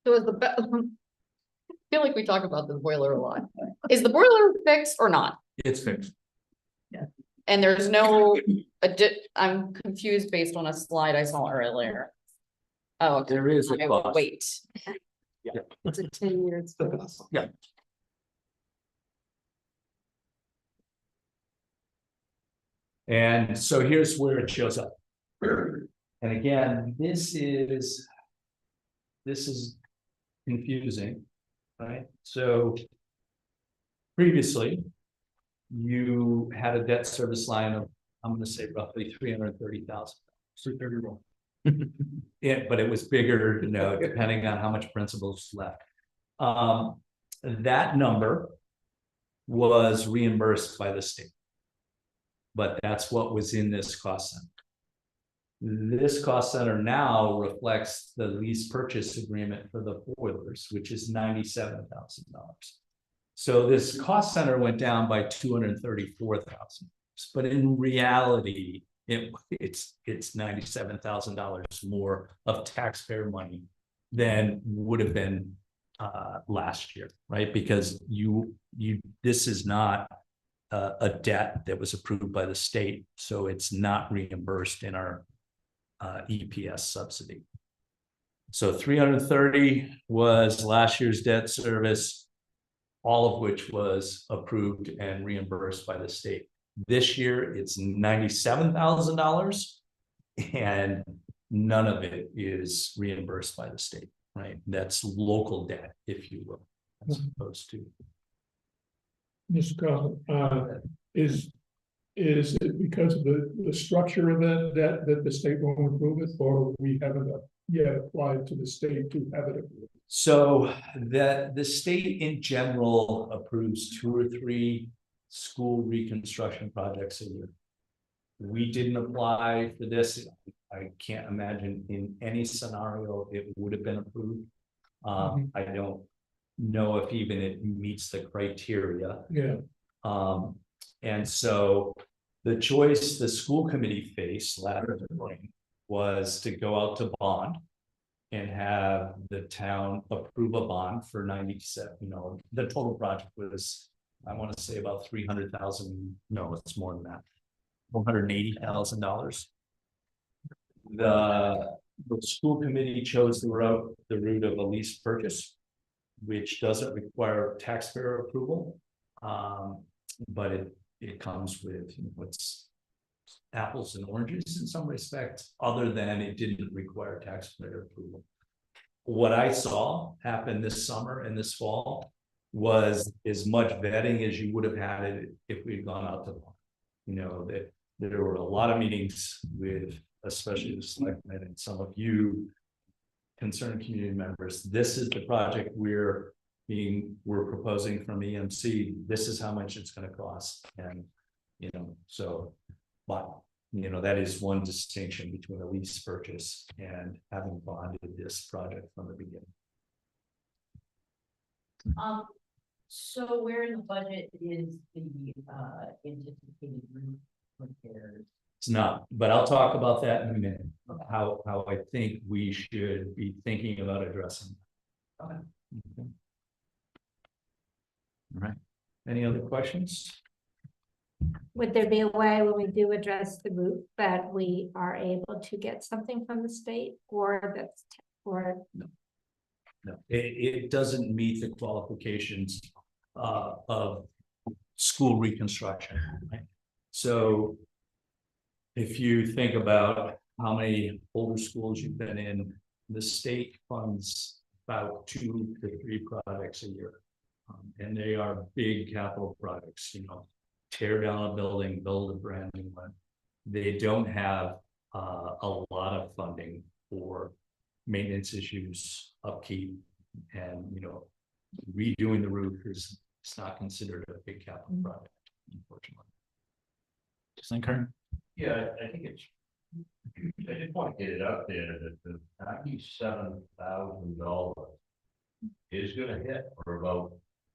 So is I feel like we talk about the boiler a lot. Is the boiler fixed or not? It's fixed. And there's no, I'm confused based on a slide I saw earlier. Oh, okay. There is a I will cost. wait. It's a 10-year. Yeah. And so here's where it shows up. And again, this is confusing, right? So previously, you had a debt service line of, I'm going to say roughly $330,000. 331. Yeah, but it was bigger, you know, depending on how much principal is left. That number was reimbursed by the state, but that's what was in this cost center. This cost center now reflects the lease purchase agreement for the boilers, which is $97,000. So this cost center went down by $234,000, but in reality, it's $97,000 more of taxpayer money than would have been last year, right? Because this is not a debt that was approved by the state, so it's not reimbursed in our EPS subsidy. So 330 was last year's debt service, all of which was approved and reimbursed by the state. This year it's $97,000 and none of it is reimbursed by the state, right? That's local debt, if you will, as opposed to. Mr. Coughlin, is it because of the structure of that debt that the state won't approve it, or we haven't yet applied to the state to have it approved? So the state in general approves 2 or 3 school reconstruction projects a year. We didn't apply for this. I can't imagine in any scenario it would have been approved. I don't know if even it meets the criteria. Yeah. And so the choice the school committee faced last spring was to go out to bond and have the town approve a bond for 97, the total project was, I want to say about 300,000, no, it's more than that. $180,000. The school committee chose the route of a lease purchase, which doesn't require taxpayer approval. But it comes with, what's apples and oranges in some respects, other than it didn't require taxpayer approval. What I saw happen this summer and this fall was as much vetting as you would have had it if we'd gone out to bond. That there were a lot of meetings with, especially the selectmen and some of you concerned community members. This is the project we're proposing from EMC. This is how much it's going to cost. And, so, but, that is one distinction between a lease purchase and having bonded this project from the beginning. So where in the budget is the anticipated roof repairs? It's not, but I'll talk about that in a minute, how I think we should be thinking about addressing. Okay. All right. Any other questions? Would there be a way when we do address the roof that we are able to get something from the state or that's, or? No, it doesn't meet the qualifications of school reconstruction. Right? So if you think about how many older schools you've been in, the state funds about 2 to 3 projects a year. And they are big capital projects, tear down a building, build a brand new one. They don't have a lot of funding for maintenance issues, upkeep, and redoing the roof is not considered a big capital project, unfortunately. Just Kern? Yeah, I think it's, I just want to get it up there that the $97,000 is gonna hit for about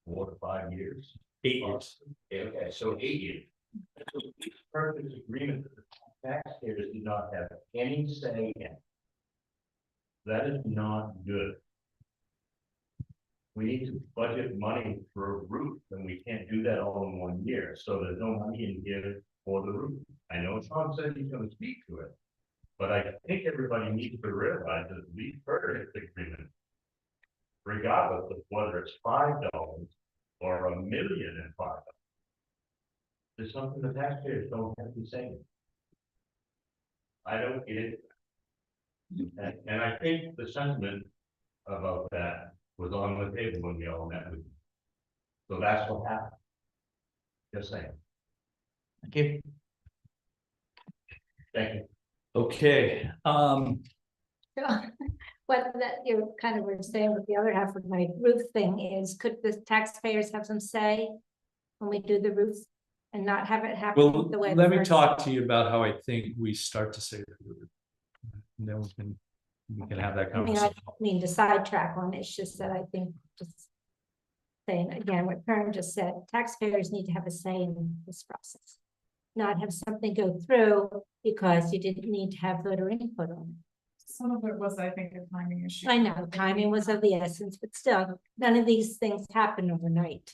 4 to 5 years. 8 years. Okay, so 8 years. Purchase agreement that the taxpayers do not have any say in. That is not good. We need to budget money for a roof, and we can't do that all in 1 year, so there's no money in here for the roof. I know Sean said he's gonna speak to it, but I think everybody needs to realize that we purchase agreement, regardless of whether it's $5 or $1,005,000, there's something the taxpayers don't have to say. I don't get it. And I think the sentiment about that was on the table when we all met with you. So that's what happened. Just saying. Thank you. Thank you. Okay. What that you kind of were saying with the other half of my roof thing is, could the taxpayers have some say when we do the roof and not have it happen Well, the way? let me talk to you about how I think we start to say that. And then we can have that I mean, conversation. I don't mean to sidetrack on it, it's just that I think just saying again, what Karen just said, taxpayers need to have a say in this process. Not have something go through because you didn't need to have voter input on it. Some of it was, I think, a timing issue. I know timing was of the essence, but still, none of these things happen overnight.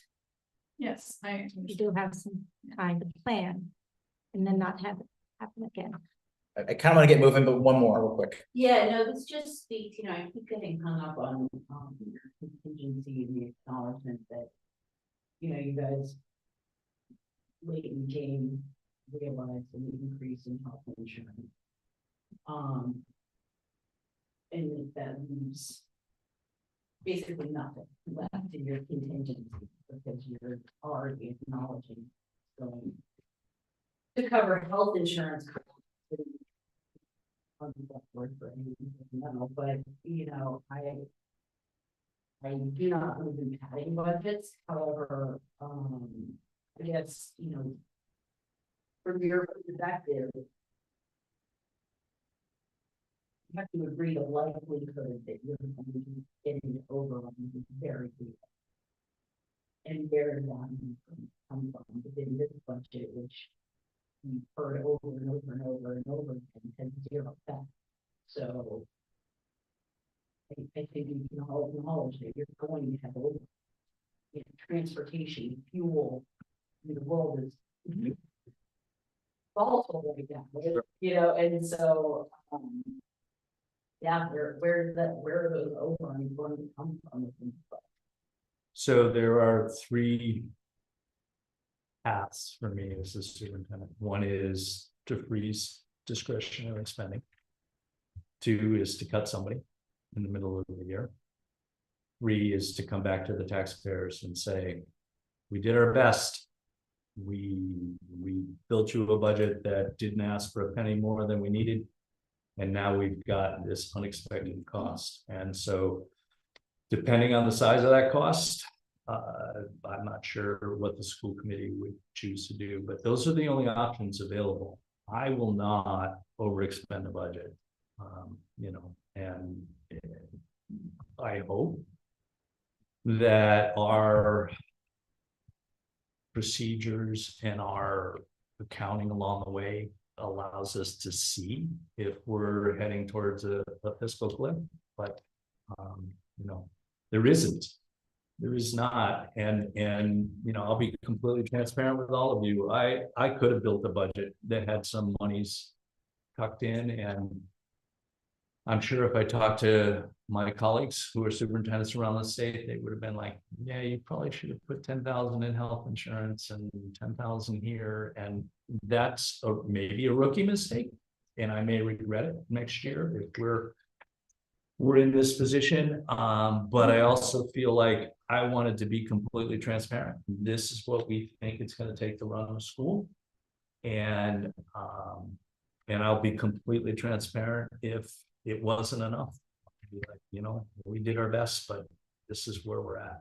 Yes, You do have some kind of plan and then not have it happen again. I kind of want to get moving, but one more real quick. Yeah, no, this just speaks, I keep getting hung up on contingency and the acknowledgement that, you guys late in the game realized an increase in health insurance. And that leaves basically nothing left in your contingency because you're already acknowledging going to cover health insurance costs. But I do not believe in padding budgets. However, I guess, from your perspective, you have to agree the likelihood that you're going to be getting overrun is very good. And where does that come from within this budget, which we've heard over and over and over and over again, has zero effect. So I think you can all acknowledge that you're going to have over. You know, transportation, fuel, I mean, the world is. Volatile right now, you know, and so, yeah, where are those overruns going to come from? So there are three paths for me as the superintendent. One is to freeze discretionary spending. Two is to cut somebody in the middle of the year. Three is to come back to the taxpayers and say, we did our best. We built you a budget that didn't ask for a penny more than we needed. And now we've got this unexpected cost. And so depending on the size of that cost, I'm not sure what the school committee would choose to do, but those are the only options available. I will not overexpend the budget, you know, and I hope that our procedures and our accounting along the way allows us to see if we're heading towards a fiscal cliff, but you know, there is not, and you know, I'll be completely transparent with all of you. I could have built a budget that had some monies tucked in, and I'm sure if I talked to my colleagues who are superintendents around the state, they would have been like, yeah, you probably should have put 10,000 in health insurance and 10,000 here. And that's maybe a rookie mistake. And I may regret it next year if we're in this position. But I also feel like I wanted to be completely transparent. This is what we think it's going to take to run a school. And I'll be completely transparent if it wasn't enough. Like, you know, we did our best, but this is where we're at.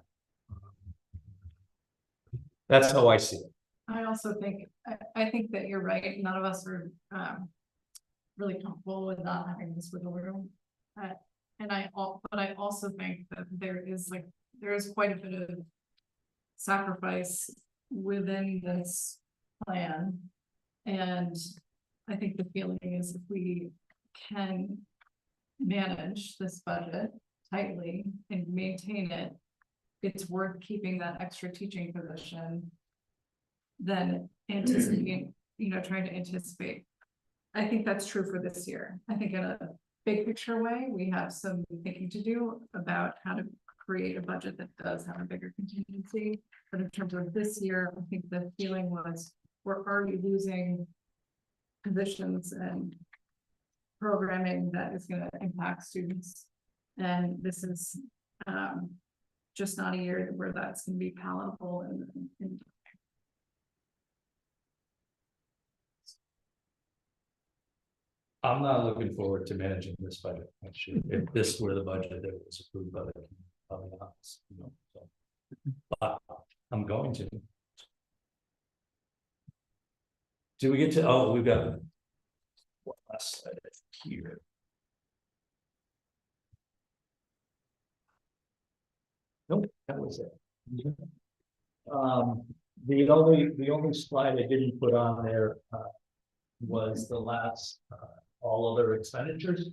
That's how I see it. I also think, I think that you're right. None of us are really comfortable with not having this wiggle room. But I also think that there is quite a bit of sacrifice within this plan. And I think the feeling is if we can manage this budget tightly and maintain it, it's worth keeping that extra teaching position than anticipating, you know, trying to anticipate. I think that's true for this year. I think in a big picture way, we have some thinking to do about how to create a budget that does have a bigger contingency. But in terms of this year, I think the feeling was we're already losing positions and programming that is going to impact students. And this is just not a year where that's going to be palatable. And I'm not looking forward to managing this budget next year. If this were the budget that was approved by the House, you know, so. But I'm going to. Do we get to? Oh, we've got one last slide here. Nope, that was it. The only slide I didn't put on there was the last all other expenditures.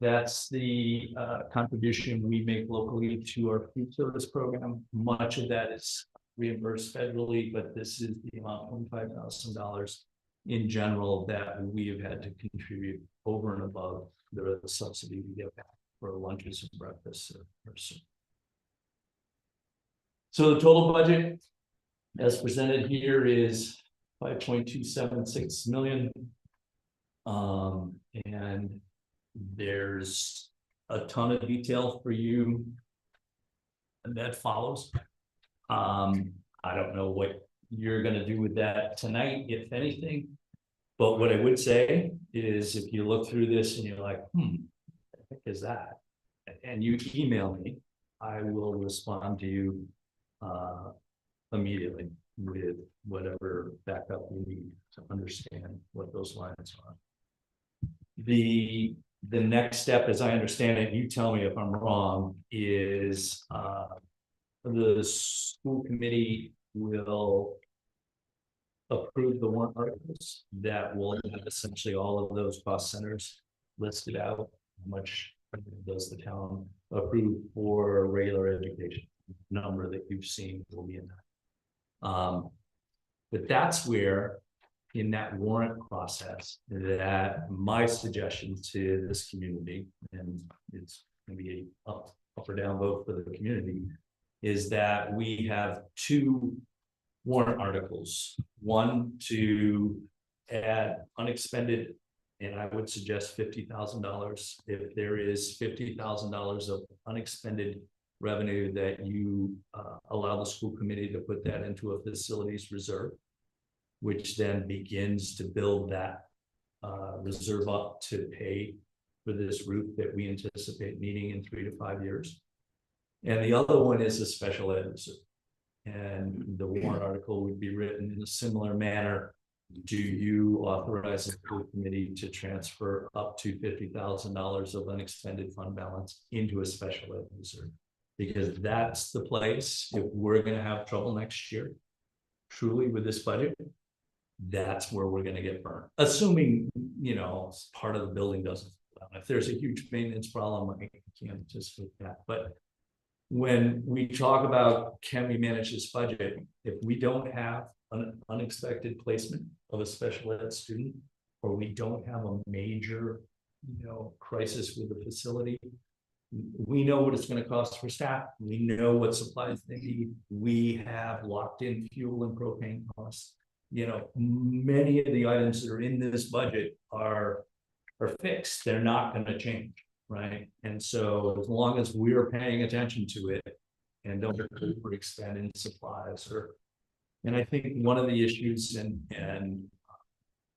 That's the contribution we make locally to our food service program. Much of that is reimbursed federally, but this is the amount of $25,000 in general that we have had to contribute over and above the subsidy we get back for lunches and breakfasts. So the total budget as presented here is 5.276 million. And there's a ton of detail for you that follows. I don't know what you're going to do with that tonight, if anything. But what I would say is if you look through this and you're like, what the heck is that? And you email me, I will respond to you immediately with whatever backup you need to understand what those lines are. The next step, as I understand it, you tell me if I'm wrong, is the school committee will approve the warrant articles that will have essentially all of those cost centers listed out, how much does the town approve for regular education? Number that you've seen will be in that. But that's where, in that warrant process, that my suggestion to this community, and it's gonna be a up or down vote for the community, is that we have two warrant articles. One to add unexpended, and I would suggest $50,000. If there is $50,000 of unexpended revenue that you allow the school committee to put that into a facilities reserve, which then begins to build that reserve up to pay for this roof that we anticipate needing in 3 to 5 years. And the other one is a special ed reserve. And the warrant article would be written in a similar manner. Do you authorize the school committee to transfer up to $50,000 of unexpended fund balance into a special ed reserve? Because that's the place, if we're gonna have trouble next year, truly with this budget, that's where we're gonna get burned. Assuming, you know, part of the building doesn't, if there's a huge maintenance problem, I can't anticipate that. But when we talk about, can we manage this budget, if we don't have an unexpected placement of a special ed student, or we don't have a major, you know, crisis with the facility, we know what it's going to cost for staff. We know what supplies they need. We have locked in fuel and propane costs. You know, many of the items that are in this budget are fixed. They're not going to change, right? And so as long as we're paying attention to it and don't overexpend in supplies, and I think one of the issues, and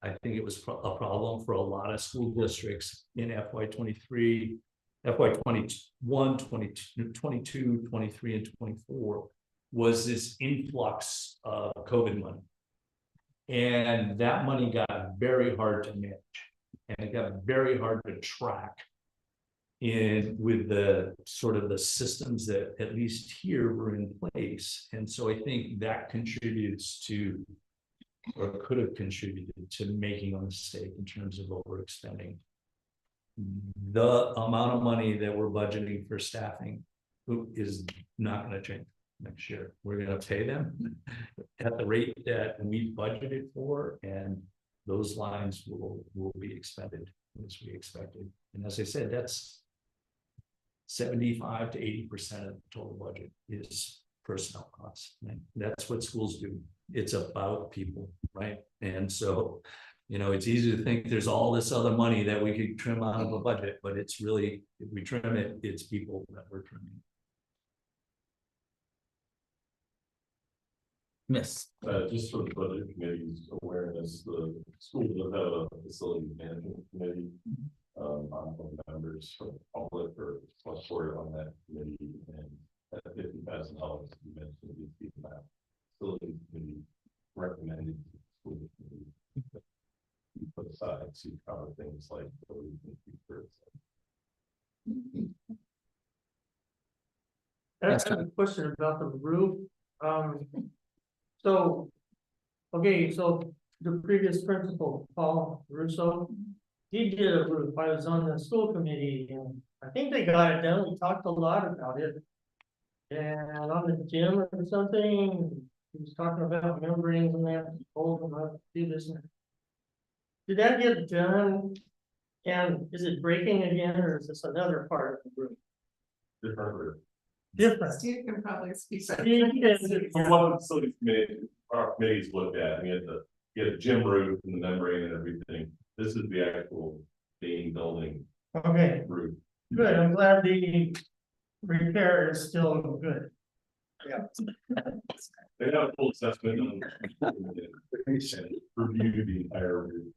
I think it was a problem for a lot of school districts in FY23, FY21, 22, 23, and 24, was this influx of COVID money. And that money got very hard to manage, and it got very hard to track with the sort of the systems that at least here were in place. And so I think that contributes to, or could have contributed to, making a mistake in terms of overexpending. The amount of money that we're budgeting for staffing is not going to change next year. We're going to pay them at the rate that we budgeted for, and those lines will be expended as we expected. And as I said, that's 75 to 80% of the total budget is personnel costs. Right? That's what schools do. It's about people, right? And so, you know, it's easy to think there's all this other money that we could trim out of a budget, but it's really, if we trim it, it's people that we're trimming. Miss. Just for the budget committee's awareness, the school does have a facility management committee. Ongoing members from the public or support on that committee, and at $50,000 you mentioned these people have facility committee recommended to the school committee. You put aside to cover things like building and future. I have a question about the roof. So, okay, so the previous principal, Paul Russo, he did a roof. I was on the school committee, and I think they got it done. We talked a lot about it. And on the gym or something, he was talking about membranes and that, hold them up, do this. Did that get done? And is it breaking again, or is this another part of the roof? Different roof. Different. Steve can probably speak. From what the facilities committee, our committees looked at, we had the gym roof and the membrane and everything. This is the actual main building Okay, roof. good. I'm glad the repair is still good. Yeah. They have a full assessment on and review the entire roof.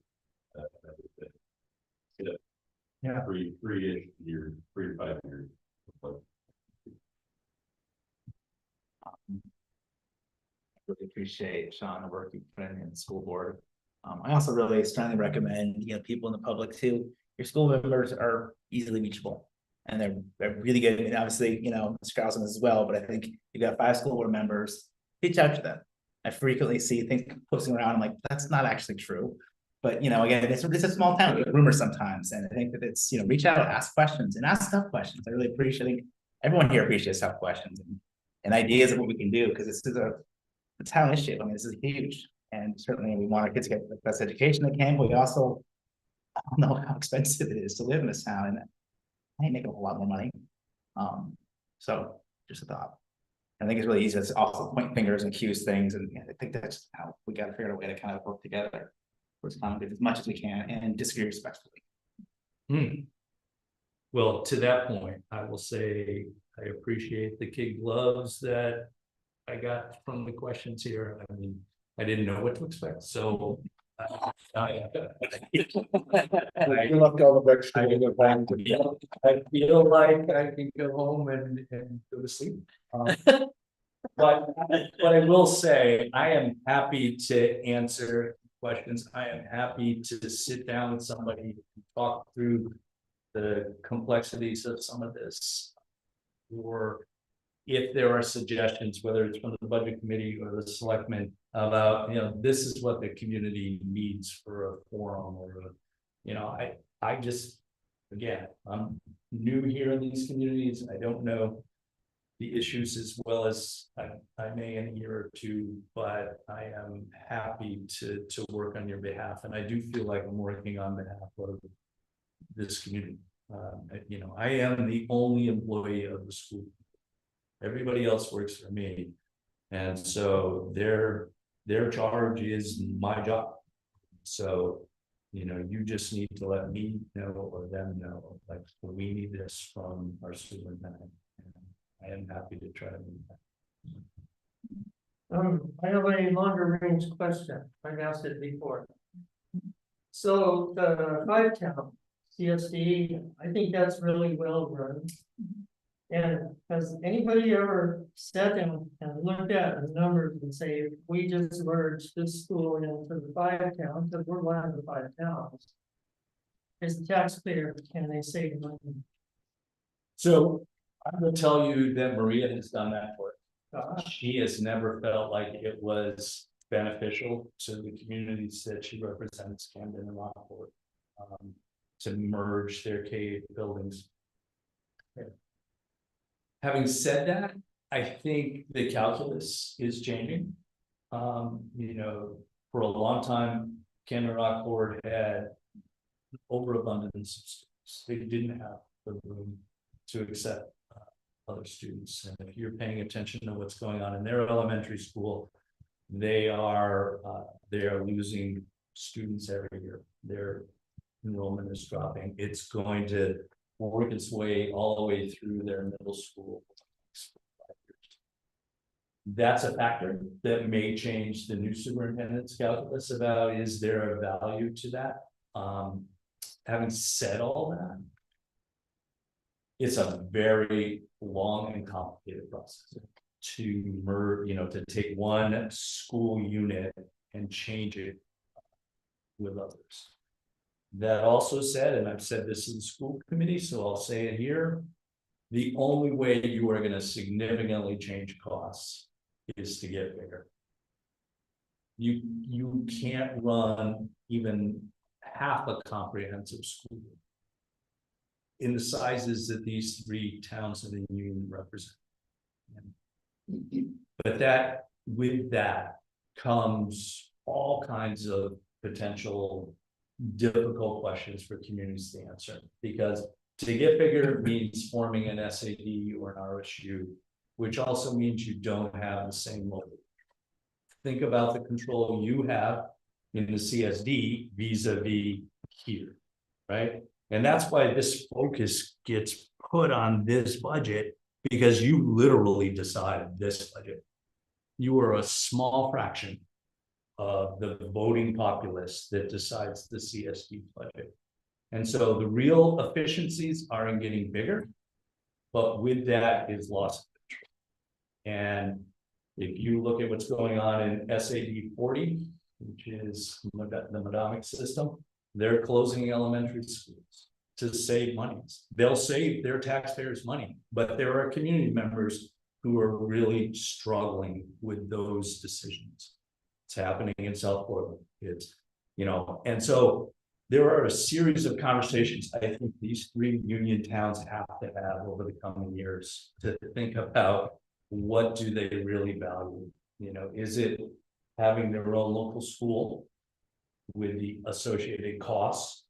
Yeah. 3-ish years, 3 to 5 years. Really appreciate Sean, the work you put in the school board. I also really strongly recommend, you know, people in the public too. Your school members are easily reachable, and they're really good. And obviously, you know, Mr. Carlson as well. But I think you got 5 school board members. Reach out to them. I frequently see things posting around. I'm like, that's not actually true. But, you know, again, it's a small town, we get rumors sometimes, and I think that it's, you know, reach out, ask questions, and ask tough questions. I really appreciate, I think everyone here appreciates tough questions and ideas of what we can do, because this is a town issue. I mean, this is huge, and certainly we want our kids to get the best education they can, but we also I don't know how expensive it is to live in this town, and I ain't making a whole lot more money. So just a thought. I think it's really easy to also point fingers and accuse things, and I think that's how we gotta figure out a way to kind of work together. Respond as much as we can and disagree respectfully. Well, to that point, I will say, I appreciate the kid gloves that I got from the questions here. I mean, I didn't know what to expect, so. I You left all the vegetables I feel like I can go home and go to sleep. But I will say, I am happy to answer questions. I am happy to sit down with somebody and talk through the complexities of some of this. Or if there are suggestions, whether it's from the budget committee or the selectmen, about, you know, this is what the community needs for a forum or a, you know, I just, again, I'm new here in these communities. I don't know the issues as well as I may in a year or two, but I am happy to work on your behalf. And I do feel like I'm working on behalf of this community. You know, I am the only employee of the school. Everybody else works for me. And so their charge is my job. So, you know, you just need to let me know or them know, like, we need this from our superintendent. I am happy to try to move that. I have a longer range question. I've asked it before. So the 5-town CSD, I think that's really well run. And has anybody ever sat down and looked at the numbers and say, if we just merge this school into the 5 towns, because we're one of the 5 towns, as the taxpayer, can they save money? So I will tell you that Maria has done that work. She has never felt like it was beneficial to the communities that she represents, Camden and Rockport, to merge their K buildings. Having said that, I think the calculus is changing. You know, for a long time, Camden Rockport had overabundance of students. They didn't have the room to accept other students. And if you're paying attention to what's going on in their elementary school, they are losing students every year. Their enrollment is dropping. It's going to work its way all the way through their middle school. That's a factor that may change the new superintendent's calculus about, is there a value to that? Having said all that, it's a very long and complicated process to merge, you know, to take one school unit and change it with others. That also said, and I've said this in the school committee, so I'll say it here, the only way you are going to significantly change costs is to get bigger. You can't run even half a comprehensive school in the sizes that these 3 towns in the union represent. But that, with that comes all kinds of potential difficult questions for communities to answer, because to get bigger means forming an SAD or an RSU, which also means you don't have the same load. Think about the control you have in the CSD vis-a-vis here, right? And that's why this focus gets put on this budget, because you literally decide this budget. You are a small fraction of the voting populace that decides the CSD budget. And so the real efficiencies are in getting bigger, but with that is loss of control. And if you look at what's going on in SAD 40, which is the Madomic system, they're closing elementary schools to save money. They'll save their taxpayers money, but there are community members who are really struggling with those decisions. It's happening in South Portland. It's You know, and so there are a series of conversations I think these three union towns have to have over the coming years to think about what do they really value? You know, is it having their own local school with the associated costs?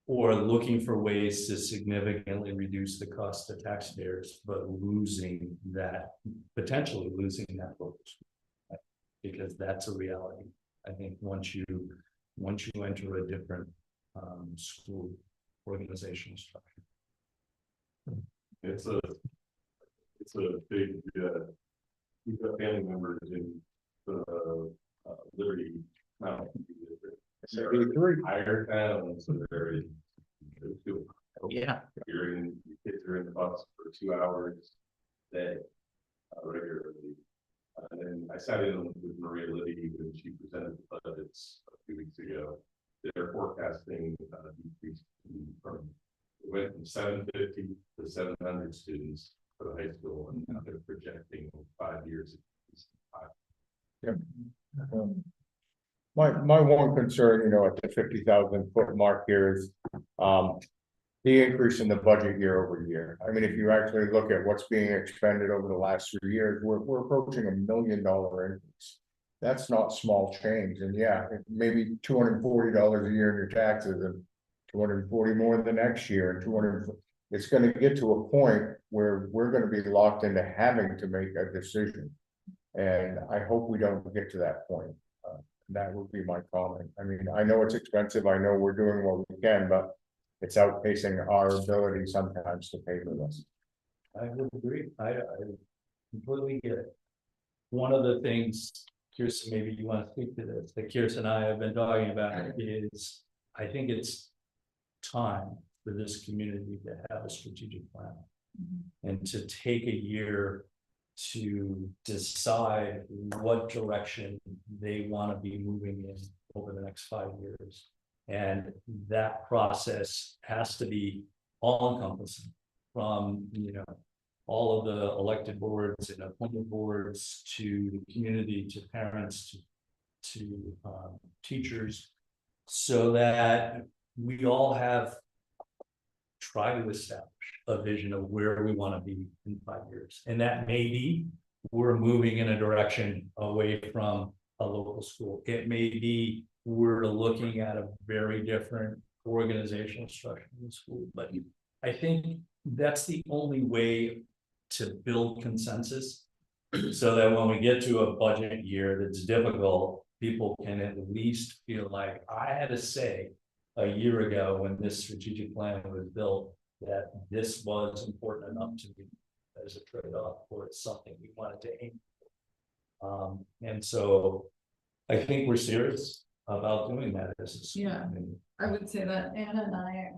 Or looking for ways to significantly reduce the cost to taxpayers, but losing that, potentially losing that local school. Because that's a reality. I think once you enter a different school organizational structure. It's a big, we've got family members in the Liberty Mountain District. Higher towns, so very. Yeah. You're in, your kids are in the bus for 2 hours a day, regularly. And then I sat in with Maria Liddy when she presented the budgets a few weeks ago. They're forecasting decrease from, it went from 750 to 700 students for the high school, and now they're projecting 5 years. My one concern, you know, at the 50,000 foot mark here is, the increase in the budget year over year. I mean, if you actually look at what's being expended over the last 3 years, we're approaching $1 million increase. That's not small change, and yeah, maybe $240 a year in your taxes and 240 more the next year, and 200. It's going to get to a point where we're going to be locked into having to make a decision, and I hope we don't get to that point. That would be my comment. I mean, I know it's expensive. I know we're doing what we can, but it's outpacing our ability sometimes to pay for this. I would agree. I completely get it. One of the things, Kirsten, maybe you want to speak to this, that Kirsten and I have been talking about is, I think it's time for this community to have a strategic plan. And to take a year to decide what direction they want to be moving in over the next 5 years. And that process has to be all encompassing, from, you know, all of the elected boards and appointed boards to the community, to parents, to teachers, so that we all have tried to establish a vision of where we want to be in 5 years. And that may be we're moving in a direction away from a local school. It may be we're looking at a very different organizational structure in the school. But I think that's the only way to build consensus, so that when we get to a budget year that's difficult, people can at least feel like I had to say a year ago when this strategic plan was built, that this was important enough to me as a trade-off, or it's something we wanted to aim for. And so I think we're serious about doing that as a school. Yeah. I would say that Anna and I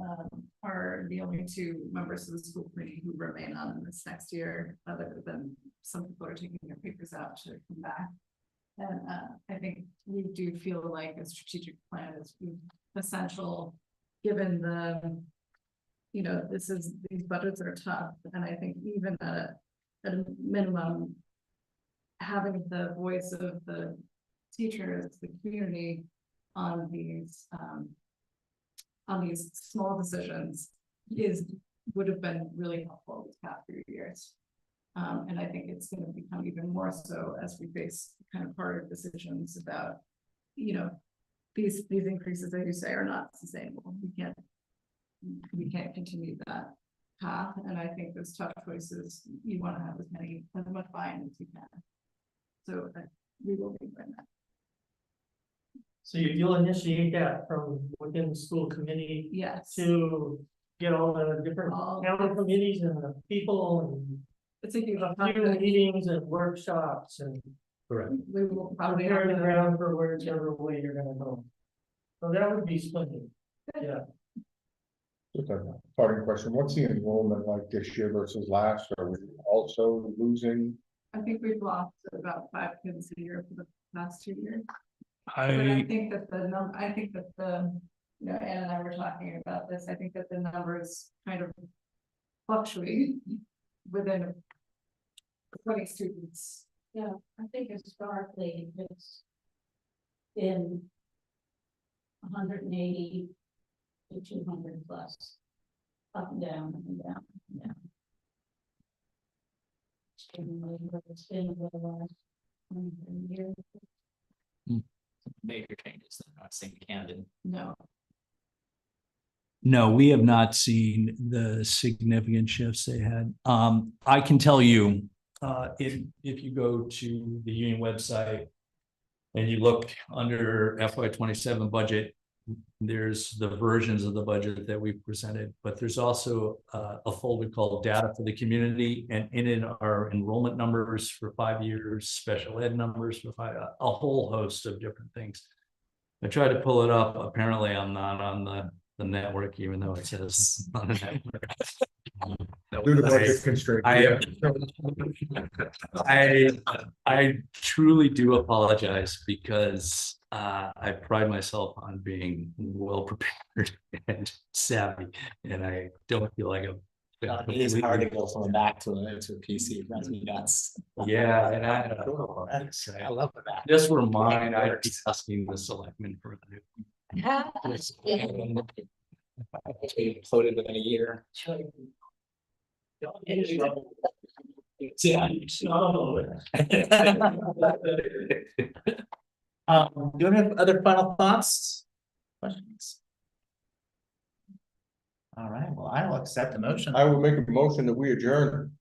are the only two members of the school committee who remain on this next year, other than some people are taking their papers out to come back. And I think we do feel like a strategic plan is essential, given the, you know, these budgets are tough. And I think even at a minimum, having the voice of the teachers, the community on these small decisions would have been really helpful these past few years. And I think it's going to become even more so as we face kind of harder decisions about, you know, these increases, as you say, are not sustainable. We can't continue that path. And I think those tough choices, you want to have as much buy-in as you can. So we will be doing that. So you'll initiate that from within the school committee? Yes. To get all the different county committees and the people and. It's a huge meetings and workshops and. Correct. We will probably prepare the ground for whichever way you're gonna go. So that would be splendid, yeah. Just a parting question, what's the enrollment like this year versus last? Are we also losing? I think we've lost about 5 kids a year for the past 2 years. But I think that you know, Ann and I were talking about this, I think that the numbers kind of fluctuate within 20 students. Yeah, I think historically it's been 180 to 200 plus. Up and down, up and down, up and down. It's been over the last 20 years. Major changes, I'm not saying Camden. No, No, we have not seen the significant shifts they had. I can tell you, if you go to the union website and you look under FY27 budget, there's the versions of the budget that we presented, but there's also a folder called Data for the Community, and in it are enrollment numbers for 5 years, special ed numbers for a whole host of different things. I tried to pull it up. Apparently, I'm not on the network, even though it says on the network. Due to budget constraints. I truly do apologize because I pride myself on being well prepared and savvy, and I don't feel like I'm. It is hard to go from a Mac to a PC, it drives me nuts. Yeah, and I love the Mac. this were mine, I'd be asking the selectmen for it. Floated within a year. Do you have other final thoughts? Questions? All right, well, I will accept the motion. I will make a motion that we adjourn.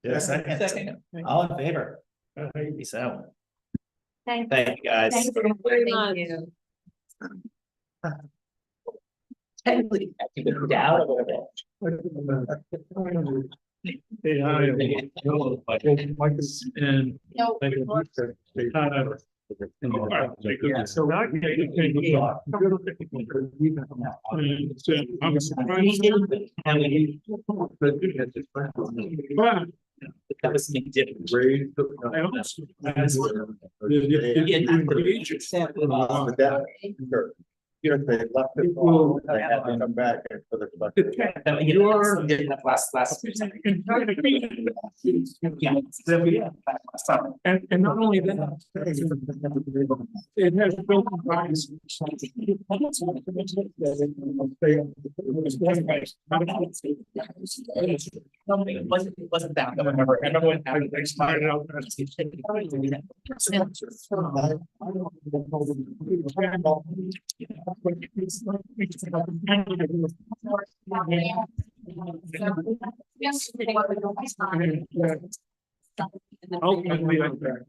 Yes, second. All in favor? Peace out. Thank Thank you, guys. Thank you very much. Technically, I can go down a little bit. And. No. Yeah, so I was surprised. But That was something different. I also. You know, they left it all, they had to come back for the. And not only that. It has built rise. It wasn't that. I remember when I started out. Ultimately, like that.